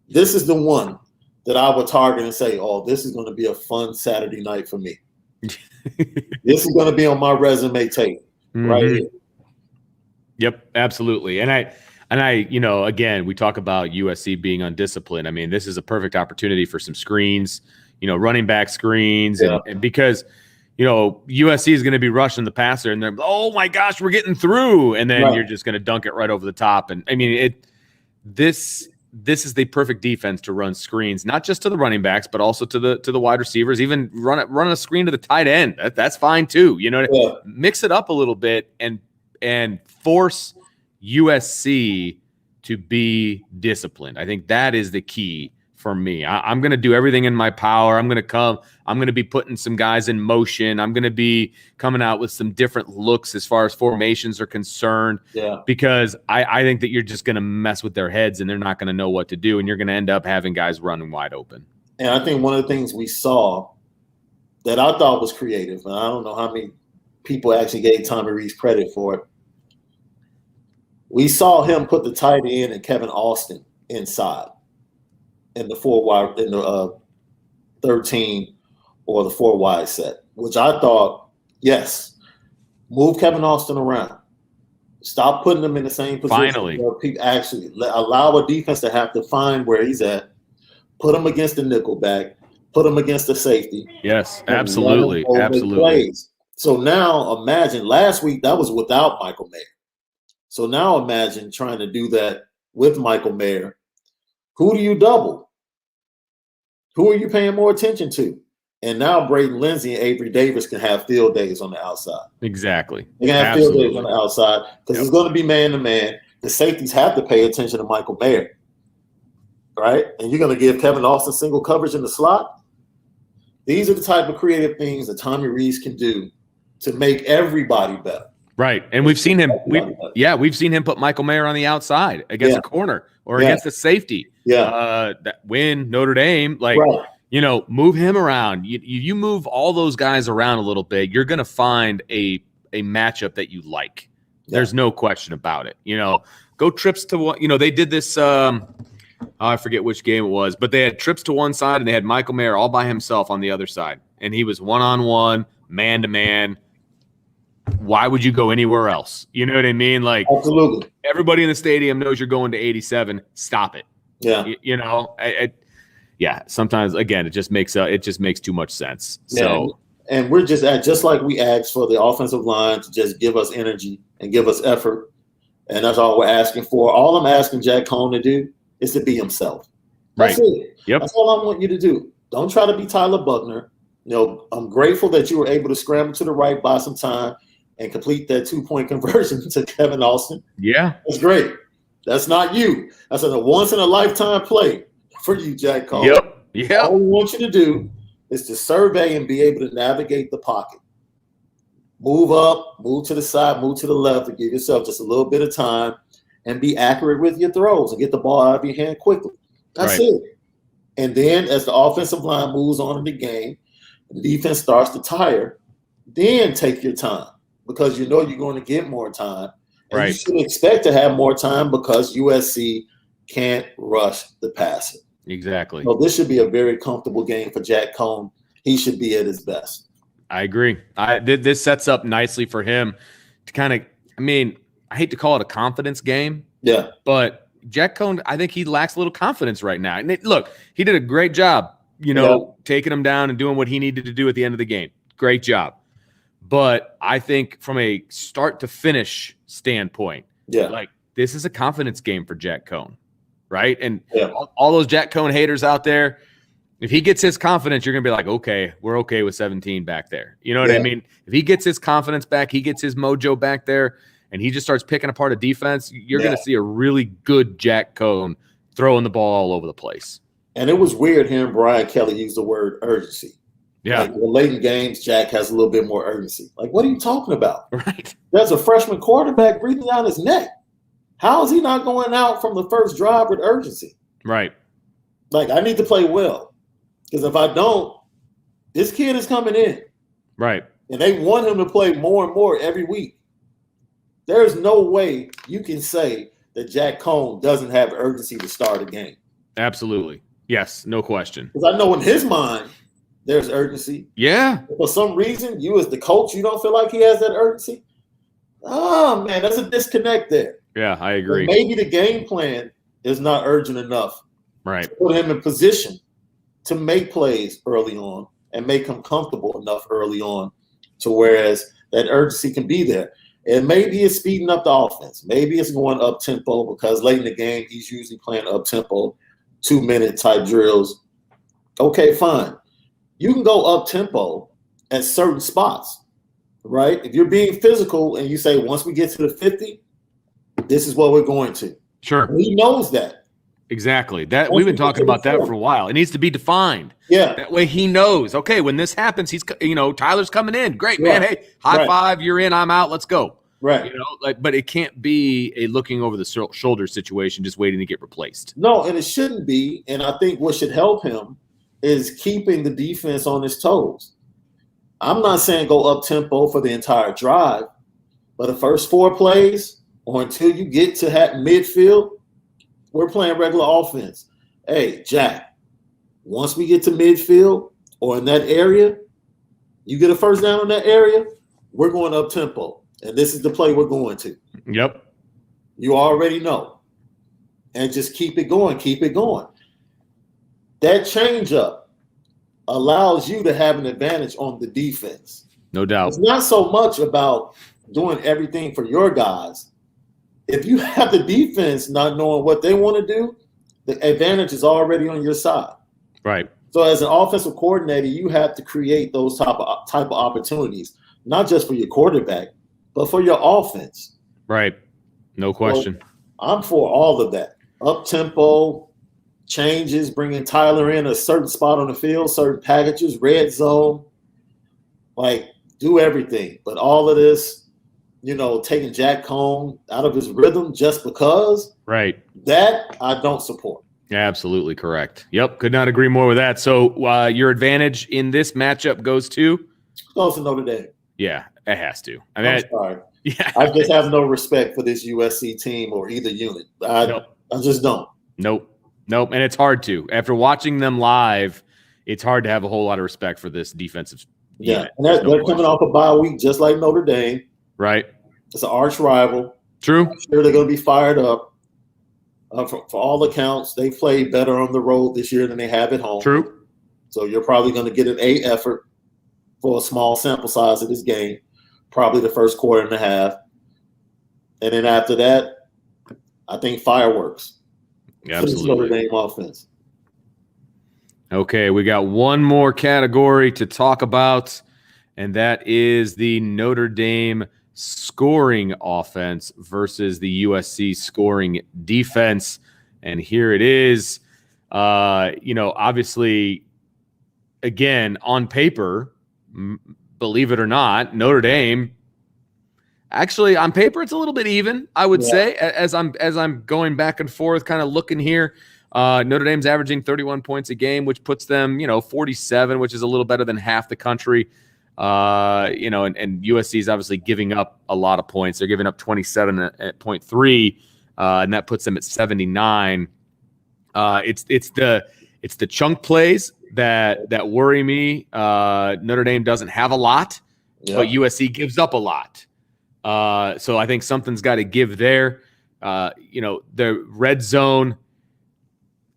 This is the one that I would target and say, this is going to be a fun Saturday night for me. This is going to be on my resume tape right here. Yep, absolutely. And I, again, we talk about USC being undisciplined. I mean, this is a perfect opportunity for some screens, running back screens, and because, USC is going to be rushing the passer, and they're, oh my gosh, we're getting through, and then you're just going to dunk it right over the top. And I mean, this is the perfect defense to run screens, not just to the running backs, but also to the wide receivers. Even run a screen to the tight end. That's fine too. Mix it up a little bit and force USC to be disciplined. I think that is the key for me. I'm going to do everything in my power. I'm going to be putting some guys in motion. I'm going to be coming out with some different looks as far as formations are concerned, because I think that you're just going to mess with their heads and they're not going to know what to do. And you're going to end up having guys running wide open. And I think one of the things we saw that I thought was creative, and I don't know how many people actually gave Tommy Rees credit for it. We saw him put the tight end and Kevin Austin inside in the 4-wide, in the 13 or the 4-wide set, which I thought, yes, move Kevin Austin around. Stop putting them in the same position. Finally. Where people actually allow a defense to have to find where he's at, put him against the nickel back, put him against the safety. Yes, absolutely. Absolutely. Plays. So now imagine last week that was without Michael Mayer. So now imagine trying to do that with Michael Mayer. Who do you double? Who are you paying more attention to? And now Braden Lindsey and Avery Davis can have field days on the outside. Exactly. They can have field days on the outside because it's going to be man-to-man. The safeties have to pay attention to Michael Mayer, right? And you're going to give Kevin Austin single coverage in the slot. These are the type of creative things that Tommy Rees can do to make everybody better. Right. And we've seen him. We've seen him put Michael Mayer on the outside against a corner or against a safety. Yeah. That win Notre Dame, move him around. You move all those guys around a little bit, you're going to find a matchup that you like. Yeah. There's no question about it. Go trips to one. They did this. I forget which game it was, but they had trips to one side and they had Michael Mayer all by himself on the other side, and he was one-on-one, man-to-man. Why would you go anywhere else? You know what I mean? Absolutely. Everybody in the stadium knows you're going to 87. Stop it. Yeah. Sometimes again, it just makes too much sense. So, and we're just like we asked for the offensive line to just give us energy and give us effort, and that's all we're asking for. All I'm asking Jack Cohn to do is to be himself. That's it. Yep. That's all I want you to do. Don't try to be Tyler Buckner. I'm grateful that you were able to scramble to the right, buy some time, and complete that 2-point conversion to Kevin Austin. Yeah. That's great. That's not you. That's a once-in-a-lifetime play for you, Jack Cohn. Yep. All we want you to do is to survey and be able to navigate the pocket. Move up, move to the side, move to the left, and give yourself just a little bit of time and be accurate with your throws and get the ball out of your hand quickly. That's it. And then as the offensive line moves on in the game, the defense starts to tire, then take your time because you're going to get more time. And you should expect to have more time because USC can't rush the passer. Exactly. So this should be a very comfortable game for Jack Cohn. He should be at his best. I agree. This sets up nicely for him to kind of, I hate to call it a confidence game. Yeah. But Jack Cohn, I think he lacks a little confidence right now. And look, he did a great job, taking him down and doing what he needed to do at the end of the game. Great job. But I think from a start to finish standpoint, this is a confidence game for Jack Cohn, right? And all those Jack Cohn haters out there, if he gets his confidence, you're going to be like, okay, we're okay with 17 back there. You know what I mean? If he gets his confidence back, he gets his mojo back there, and he just starts picking apart a defense, you're going to see a really good Jack Cohn throwing the ball all over the place. And it was weird hearing Brian Kelly use the word urgency. Yeah. In late in games, Jack has a little bit more urgency. What are you talking about? Right. There's a freshman quarterback breathing down his neck. How is he not going out from the first drive with urgency? Right. I need to play well. Because if I don't, this kid is coming in. Right. And they want him to play more and more every week. There's no way you can say that Jack Cohn doesn't have urgency to start a game. Absolutely. Yes, no question. Because I know in his mind, there's urgency. Yeah. For some reason, you as the coach, you don't feel like he has that urgency. Oh, man, that's a disconnect there. Yeah, I agree. But maybe the game plan is not urgent enough. Right. To put him in position to make plays early on and make him comfortable enough early on to whereas that urgency can be there. And maybe it's speeding up the offense. Maybe it's going up tempo because late in the game, he's usually playing up tempo, 2-minute type drills. Okay, fine. You can go up tempo at certain spots, right? If you're being physical and you say, once we get to the 50, this is what we're going to. Sure. And he knows that. Exactly. That we've been talking about that for a while. It needs to be defined. Yeah. That way he knows, okay, when this happens, he's, Tyler's coming in. Great, man. Hey, high five. You're in. I'm out. Let's go. Right. But it can't be a looking over the shoulder situation, just waiting to get replaced. No, and it shouldn't be. And I think what should help him is keeping the defense on his toes. I'm not saying go up tempo for the entire drive, but the first 4 plays or until you get to midfield, we're playing regular offense. Hey, Jack, once we get to midfield or in that area, you get a first down in that area, we're going up tempo. and this is the play we're going to. Yep. You already know. And just keep it going, keep it going. That changeup allows you to have an advantage on the defense. No doubt. It's not so much about doing everything for your guys. If you have the defense not knowing what they want to do, the advantage is already on your side. Right. So as an offensive coordinator, you have to create those type of opportunities, not just for your quarterback, but for your offense. Right. No question. So I'm for all of that. Up-tempo, changes, bringing Tyler in a certain spot on the field, certain packages, red zone. Like, do everything. But all of this, taking Jack Cohn out of his rhythm just because. Right. That I don't support. Absolutely correct. Yep. Could not agree more with that. So your advantage in this matchup goes to? Goes to Notre Dame. Yeah, it has to. I'm sorry. Yeah. I just have no respect for this USC team or either unit. I just don't. Nope. And it's hard to. After watching them live, it's hard to have a whole lot of respect for this defensive unit. And they're coming off a bye week just like Notre Dame. Right. It's an arch rival. True. I'm sure they're going to be fired up. For all accounts, they played better on the road this year than they have at home. True. So you're probably going to get an A effort for a small sample size of this game, probably the first quarter and a half. And then after that, I think fireworks. Absolutely. Notre Dame offense. Okay, we got one more category to talk about, and that is the Notre Dame scoring offense versus the USC scoring defense. And here it is. Obviously, again, on paper, believe it or not, Notre Dame, actually on paper, it's a little bit even, I would say, as I'm going back and forth, kind of looking here. Notre Dame's averaging 31 points a game, which puts them, 47, which is a little better than half the country. And USC is obviously giving up a lot of points. They're giving up 27.3, and that puts them at 79. It's the chunk plays that worry me. Notre Dame doesn't have a lot, but USC gives up a lot. So I think something's got to give there. The red zone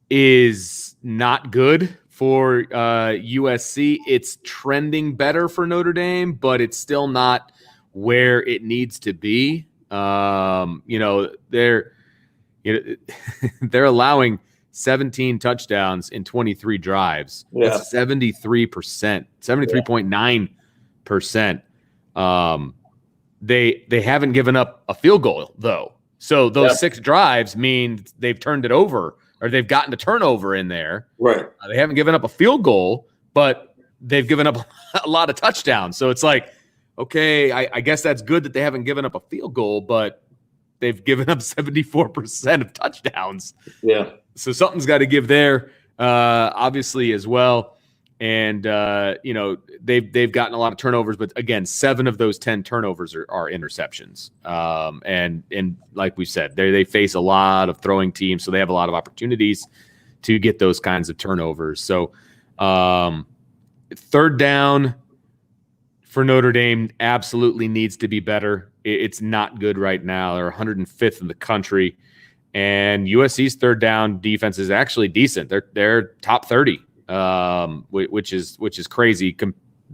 is not good for USC. It's trending better for Notre Dame, but it's still not where it needs to be. They're allowing 17 touchdowns in 23 drives. Yeah. That's 73%, 73.9%. They haven't given up a field goal though. So those 6 drives mean they've turned it over, or they've gotten a turnover in there. Right. They haven't given up a field goal, but they've given up a lot of touchdowns. So it's like, okay, I guess that's good that they haven't given up a field goal, but they've given up 74% of touchdowns. Yeah. So something's got to give there, obviously, as well. And, they've gotten a lot of turnovers, but again, 7 of those 10 turnovers are interceptions. And like we said, they face a lot of throwing teams, so they have a lot of opportunities to get those kinds of turnovers. So third down for Notre Dame absolutely needs to be better. It's not good right now. They're 105th in the country, and USC's third down defense is actually decent. They're top 30. Which is crazy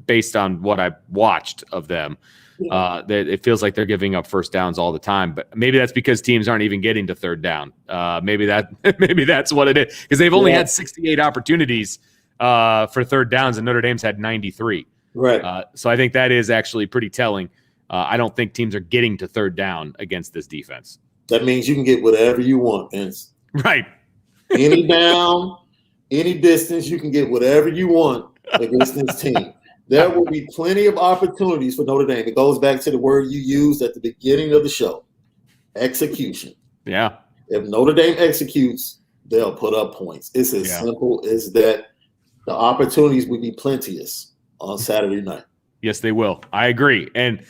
based on what I've watched of them. It feels like they're giving up first downs all the time, but maybe that's because teams aren't even getting to third down. Maybe that's what it is, because they've only had 68 opportunities for third downs, and Notre Dame's had 93. Right. So I think that is actually pretty telling. I don't think teams are getting to third down against this defense. That means you can get whatever you want, Vince. Right. Any down. Any distance, you can get whatever you want against this team. There will be plenty of opportunities for Notre Dame. It goes back to the word you used at the beginning of the show, execution. Yeah. If Notre Dame executes, they'll put up points. It's as simple as that. The opportunities will be plenteous on Saturday night. Yes, they will. I agree. And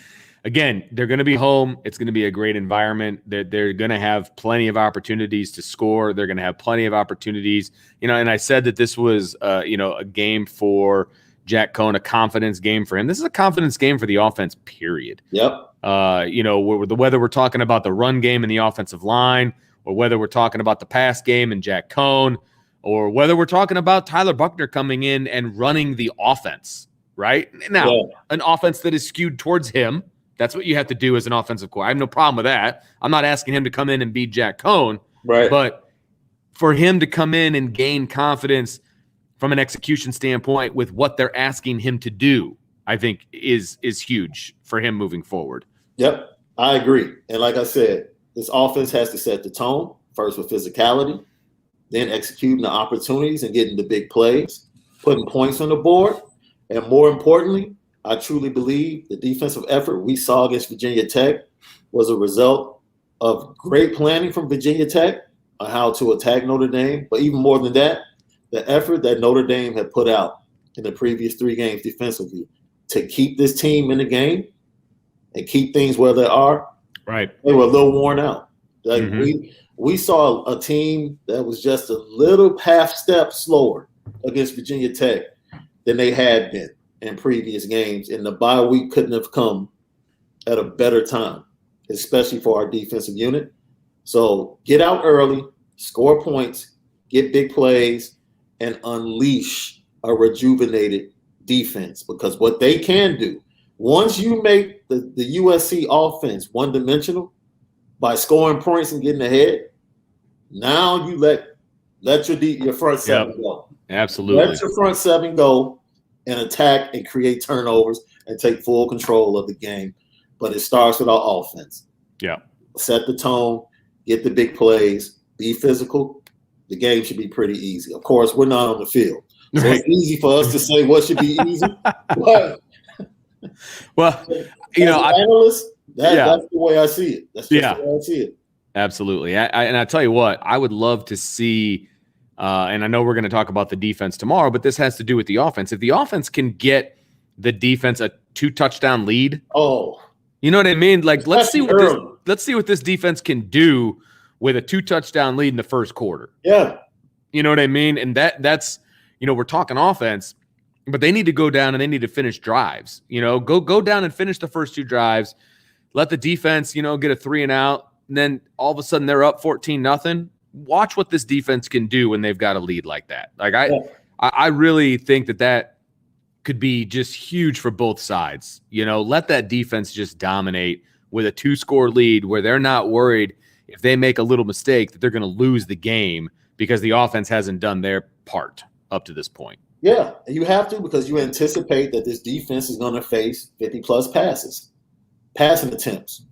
again, they're going to be home. It's going to be a great environment. They're going to have plenty of opportunities to score. They're going to have plenty of opportunities. And I said that this was, a game for Jack Cohn, a confidence game for him. This is a confidence game for the offense, period. Yep. Whether we're talking about the run game and the offensive line, or whether we're talking about the pass game and Jack Cohn, or whether we're talking about Tyler Buckner coming in and running the offense, right? Now, an offense that is skewed towards him, that's what you have to do as an offensive coordinator. I have no problem with that. I'm not asking him to come in and be Jack Cohn, right? But for him to come in and gain confidence from an execution standpoint with what they're asking him to do, I think is huge for him moving forward. Yep, I agree. And like I said, this offense has to set the tone, first with physicality, then executing the opportunities and getting the big plays, putting points on the board. And more importantly, I truly believe the defensive effort we saw against Virginia Tech was a result of great planning from Virginia Tech on how to attack Notre Dame. But even more than that, the effort that Notre Dame had put out in the previous 3 games defensively to keep this team in the game and keep things where they are. Right. They were a little worn out. Like we saw a team that was just a little half step slower against Virginia Tech than they had been in previous games. And the bye week couldn't have come at a better time, especially for our defensive unit. So get out early, score points, get big plays, and unleash a rejuvenated defense. Because what they can do, once you make the USC offense one-dimensional by scoring points and getting ahead, now you let your front seven go. Absolutely. Let your front seven go and attack and create turnovers and take full control of the game. But it starts with our offense. Yeah. Set the tone, get the big plays, be physical. The game should be pretty easy. Of course, we're not on the field. So it's easy for us to say what should be easy. But well, analyst, that's the way I see it. That's just the way I see it. Absolutely. And I tell you what, I would love to see, and I know we're going to talk about the defense tomorrow, but this has to do with the offense. If the offense can get the defense a 2-touchdown lead, you know what I mean? Like, let's see what this defense can do with a 2-touchdown lead in the first quarter. Yeah. You know what I mean? And that's, we're talking offense, but they need to go down and they need to finish drives. Go down and finish the first 2 drives. Let the defense, get a 3 and out. And then all of a sudden they're up 14-0. Watch what this defense can do when they've got a lead like that. Like I really think that could be just huge for both sides. Let that defense just dominate with a 2-score lead where they're not worried if they make a little mistake that they're going to lose the game because the offense hasn't done their part up to this point. Yeah, you have to, because you anticipate that this defense is going to face 50-plus passing attempts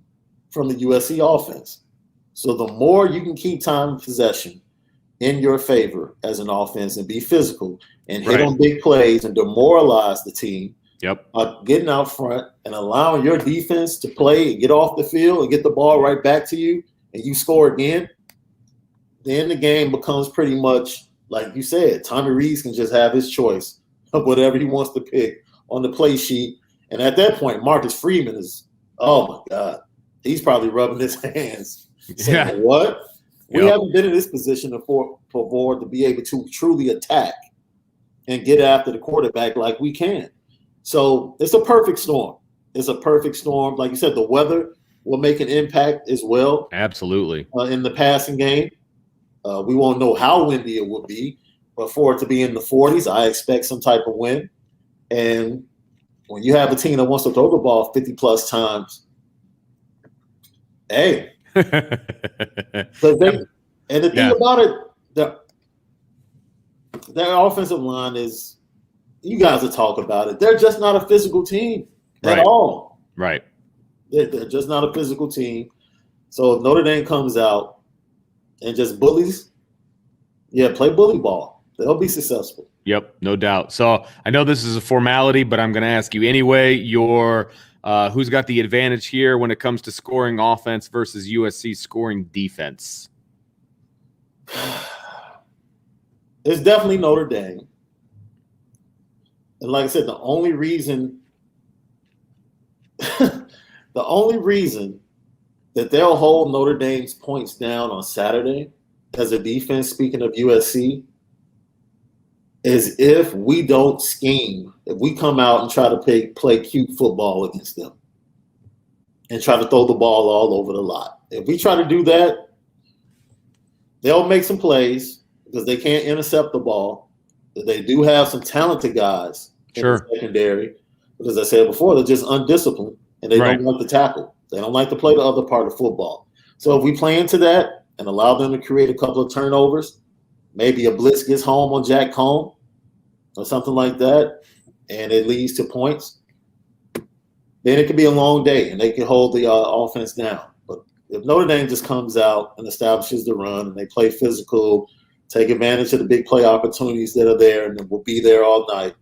from the USC offense. So the more you can keep time of possession in your favor as an offense and be physical and hit on big plays and demoralize the team, getting out front and allowing your defense to play and get off the field and get the ball right back to you and you score again, then the game becomes pretty much, like you said, Tommy Rees can just have his choice of whatever he wants to pick on the play sheet. And at that point, Marcus Freeman is, oh my God, he's probably rubbing his hands saying, what? We haven't been in this position before to be able to truly attack and get after the quarterback like we can. So it's a perfect storm. It's a perfect storm. Like you said, the weather will make an impact as well. Absolutely. In the passing game. We won't know how windy it will be, but for it to be in the 40s, I expect some type of wind. And when you have a team that wants to throw the ball 50-plus times, hey. And the thing about it, their offensive line is, you guys will talk about it, they're just not a physical team at all. Right. They're just not a physical team. So if Notre Dame comes out and just bullies, play bully ball, they'll be successful. Yep, no doubt. So I know this is a formality, but I'm going to ask you anyway, who's got the advantage here when it comes to scoring offense versus USC scoring defense? It's definitely Notre Dame. And like I said, the only reason that they'll hold Notre Dame's points down on Saturday as a defense, speaking of USC, is if we don't scheme, if we come out and try to play cute football against them. and try to throw the ball all over the lot. If we try to do that, they'll make some plays because they can't intercept the ball. They do have some talented guys in the secondary. But as I said before, they're just undisciplined, and they don't like to tackle. They don't like to play the other part of football. So if we play into that and allow them to create a couple of turnovers, maybe a blitz gets home on Jack Cohn or something like that, and it leads to points, then it could be a long day, and they can hold the offense down. But if Notre Dame just comes out and establishes the run, and they play physical, take advantage of the big play opportunities that are there, and will be there all night,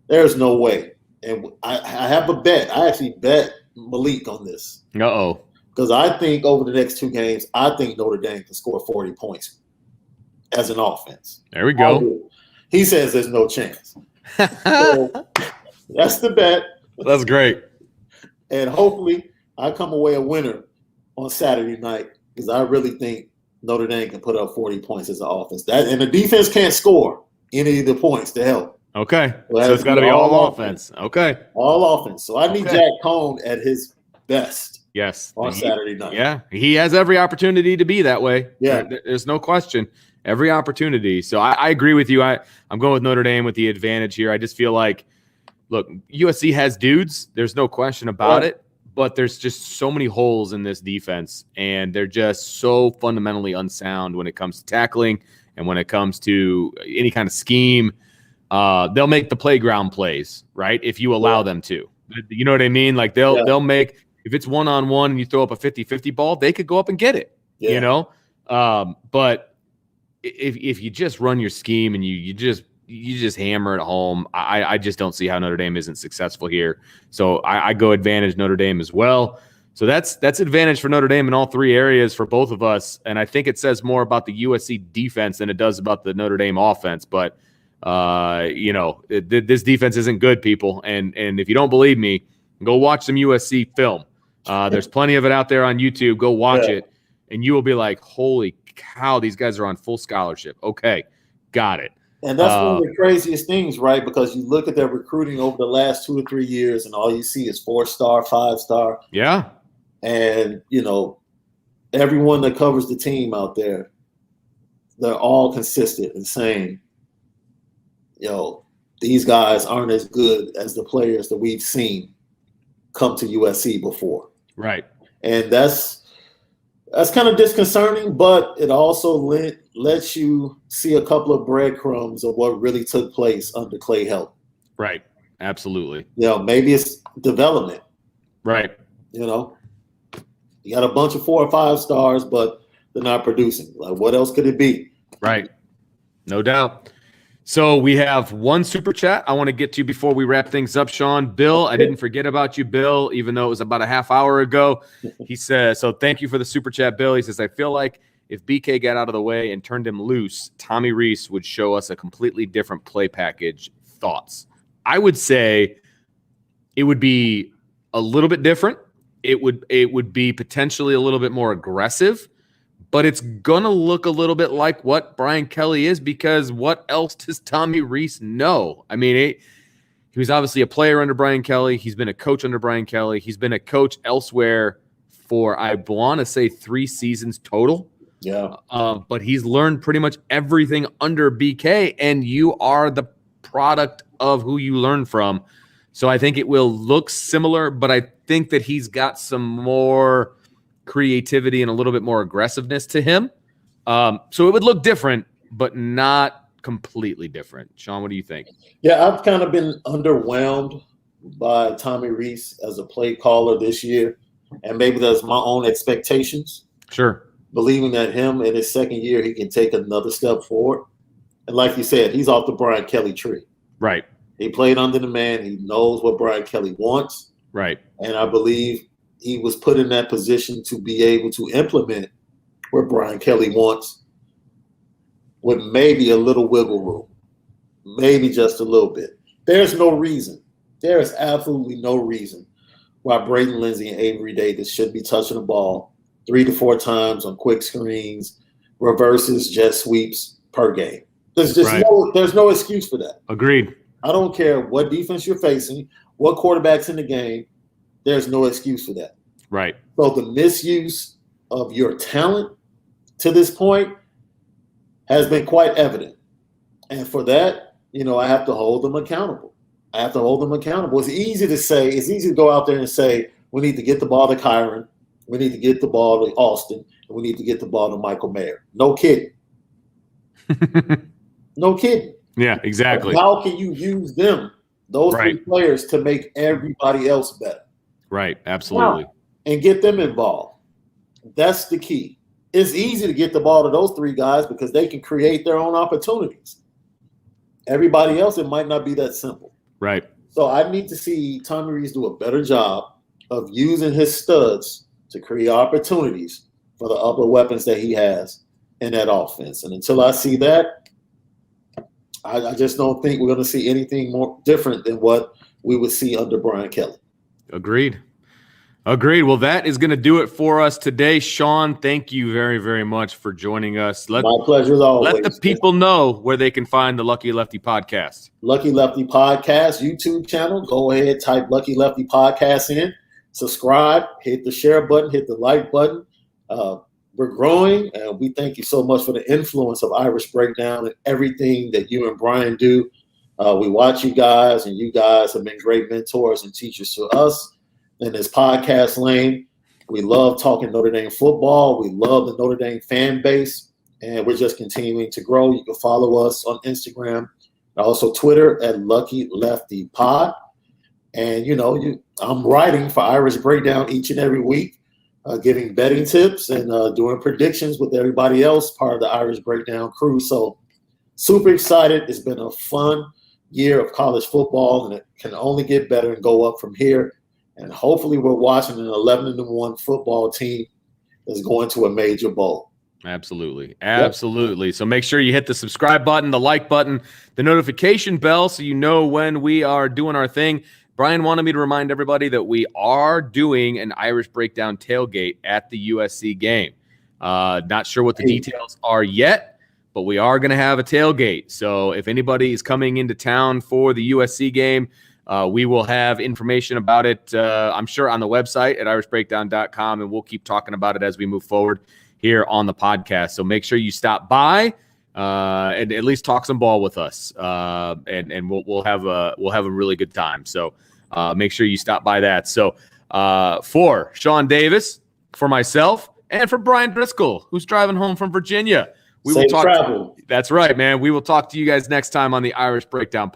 there's no way. And I have a bet. I actually bet Malik on this. Uh-oh. Because I think over the next 2 games, I think Notre Dame can score 40 points as an offense. There we go. He says there's no chance. So that's the bet. That's great. And hopefully I come away a winner on Saturday night because I really think Notre Dame can put up 40 points as an offense. And the defense can't score any of the points to help. Okay. So it's got to be all offense. Okay. All offense. So I need Jack Cohn at his best. Yes. On Saturday night. Yeah. He has every opportunity to be that way. Yeah. There's no question. Every opportunity. So I agree with you. I'm going with Notre Dame with the advantage here. I just feel like, look, USC has dudes. There's no question about it. But there's just so many holes in this defense. And they're just so fundamentally unsound when it comes to tackling and when it comes to any kind of scheme. They'll make the playground plays, right? If you allow them to. You know what I mean? Like they'll make – if it's one-on-one and you throw up a 50-50 ball, they could go up and get it, you know? But if you just run your scheme and you just hammer it home, I just don't see how Notre Dame isn't successful here. So I go advantage Notre Dame as well. So that's advantage for Notre Dame in all 3 areas for both of us. And I think it says more about the USC defense than it does about the Notre Dame offense. But, this defense isn't good, people. And if you don't believe me, go watch some USC film. There's plenty of it out there on YouTube. Go watch it, and you will be like, holy cow, these guys are on full scholarship. Okay, got it. And that's one of the craziest things, right? Because you look at their recruiting over the last 2 or 3 years, and all you see is 4-star, 5-star. Yeah. And, everyone that covers the team out there, they're all consistent and saying, these guys aren't as good as the players that we've seen come to USC before. Right. And that's kind of disconcerting, but it also lets you see a couple of breadcrumbs of what really took place under Clay Helton. Right. Absolutely. Maybe it's development. Right. You got a bunch of 4 or 5 stars, but they're not producing. Like, what else could it be? Right. No doubt. So we have one super chat I want to get to before we wrap things up, Sean. Bill, I didn't forget about you, Bill, even though it was about a half hour ago. He says, so thank you for the super chat, Bill. He says, I feel like if BK got out of the way and turned him loose, Tommy Rees would show us a completely different play package. Thoughts? I would say it would be a little bit different. It would be potentially a little bit more aggressive. But it's going to look a little bit like what Brian Kelly is, because what else does Tommy Rees know? I mean, he was obviously a player under Brian Kelly. He's been a coach under Brian Kelly. He's been a coach elsewhere for, I want to say, 3 seasons total. Yeah. But he's learned pretty much everything under BK, and you are the product of who you learn from. So I think it will look similar, but I think that he's got some more creativity and a little bit more aggressiveness to him. So it would look different, but not completely different. Sean, what do you think? Yeah, I've kind of been underwhelmed by Tommy Rees as a play caller this year. And maybe that's my own expectations. Sure. Believing that him in his second year, he can take another step forward. And like you said, he's off the Brian Kelly tree. Right. He played under the man. He knows what Brian Kelly wants. Right. And I believe he was put in that position to be able to implement what Brian Kelly wants with maybe a little wiggle room, maybe just a little bit. There's no reason. There is absolutely no reason why Braden Lindsey and Avery Davis should be touching the ball 3 to 4 times on quick screens, reverses, jet sweeps per game. There's just there's no excuse for that. Agreed. I don't care what defense you're facing, what quarterback's in the game. there's no excuse for that. Right. So the misuse of your talent to this point has been quite evident. And for that, I have to hold them accountable. It's easy to go out there and say, we need to get the ball to Kyron. We need to get the ball to Austin. And we need to get the ball to Michael Mayer. No kidding. No kidding. Yeah, exactly. But how can you use them, those three players, to make everybody else better? Right, absolutely. And get them involved. That's the key. It's easy to get the ball to those three guys because they can create their own opportunities. Everybody else, it might not be that simple. Right. So I need to see Tommy Rees do a better job of using his studs to create opportunities for the other weapons that he has in that offense. And until I see that, I just don't think we're going to see anything more different than what we would see under Brian Kelly. Agreed. Well, that is going to do it for us today. Sean, thank you very, very much for joining us. My pleasure as always. Let the people know where they can find the Lucky Lefty Podcast. Lucky Lefty Podcast YouTube channel. Go ahead, type Lucky Lefty Podcast in. Subscribe, hit the share button, hit the like button. We're growing, and we thank you so much for the influence of Irish Breakdown and everything that you and Brian do. We watch you guys, and you guys have been great mentors and teachers to us in this podcast lane. We love talking Notre Dame football. We love the Notre Dame fan base, and we're just continuing to grow. You can follow us on Instagram and also Twitter at Lucky Lefty Pod. And, I'm writing for Irish Breakdown each and every week, giving betting tips and doing predictions with everybody else, part of the Irish Breakdown crew. So super excited. It's been a fun year of college football, and it can only get better and go up from here. And hopefully we're watching an 11-1 football team that's going to a major bowl. Absolutely. Yep. So make sure you hit the subscribe button, the like button, the notification bell so you know when we are doing our thing. Brian wanted me to remind everybody that we are doing an Irish Breakdown tailgate at the USC game. Not sure what the details are yet, but we are going to have a tailgate. So if anybody is coming into town for the USC game, we will have information about it, I'm sure, on the website at irishbreakdown.com, and we'll keep talking about it as we move forward here on the podcast. So make sure you stop by and at least talk some ball with us, and we'll have a really good time. So make sure you stop by that. So for Sean Davis, for myself, and for Brian Driscoll, who's driving home from Virginia, we will talk. That's right, man. We will talk to you guys next time on the Irish Breakdown podcast.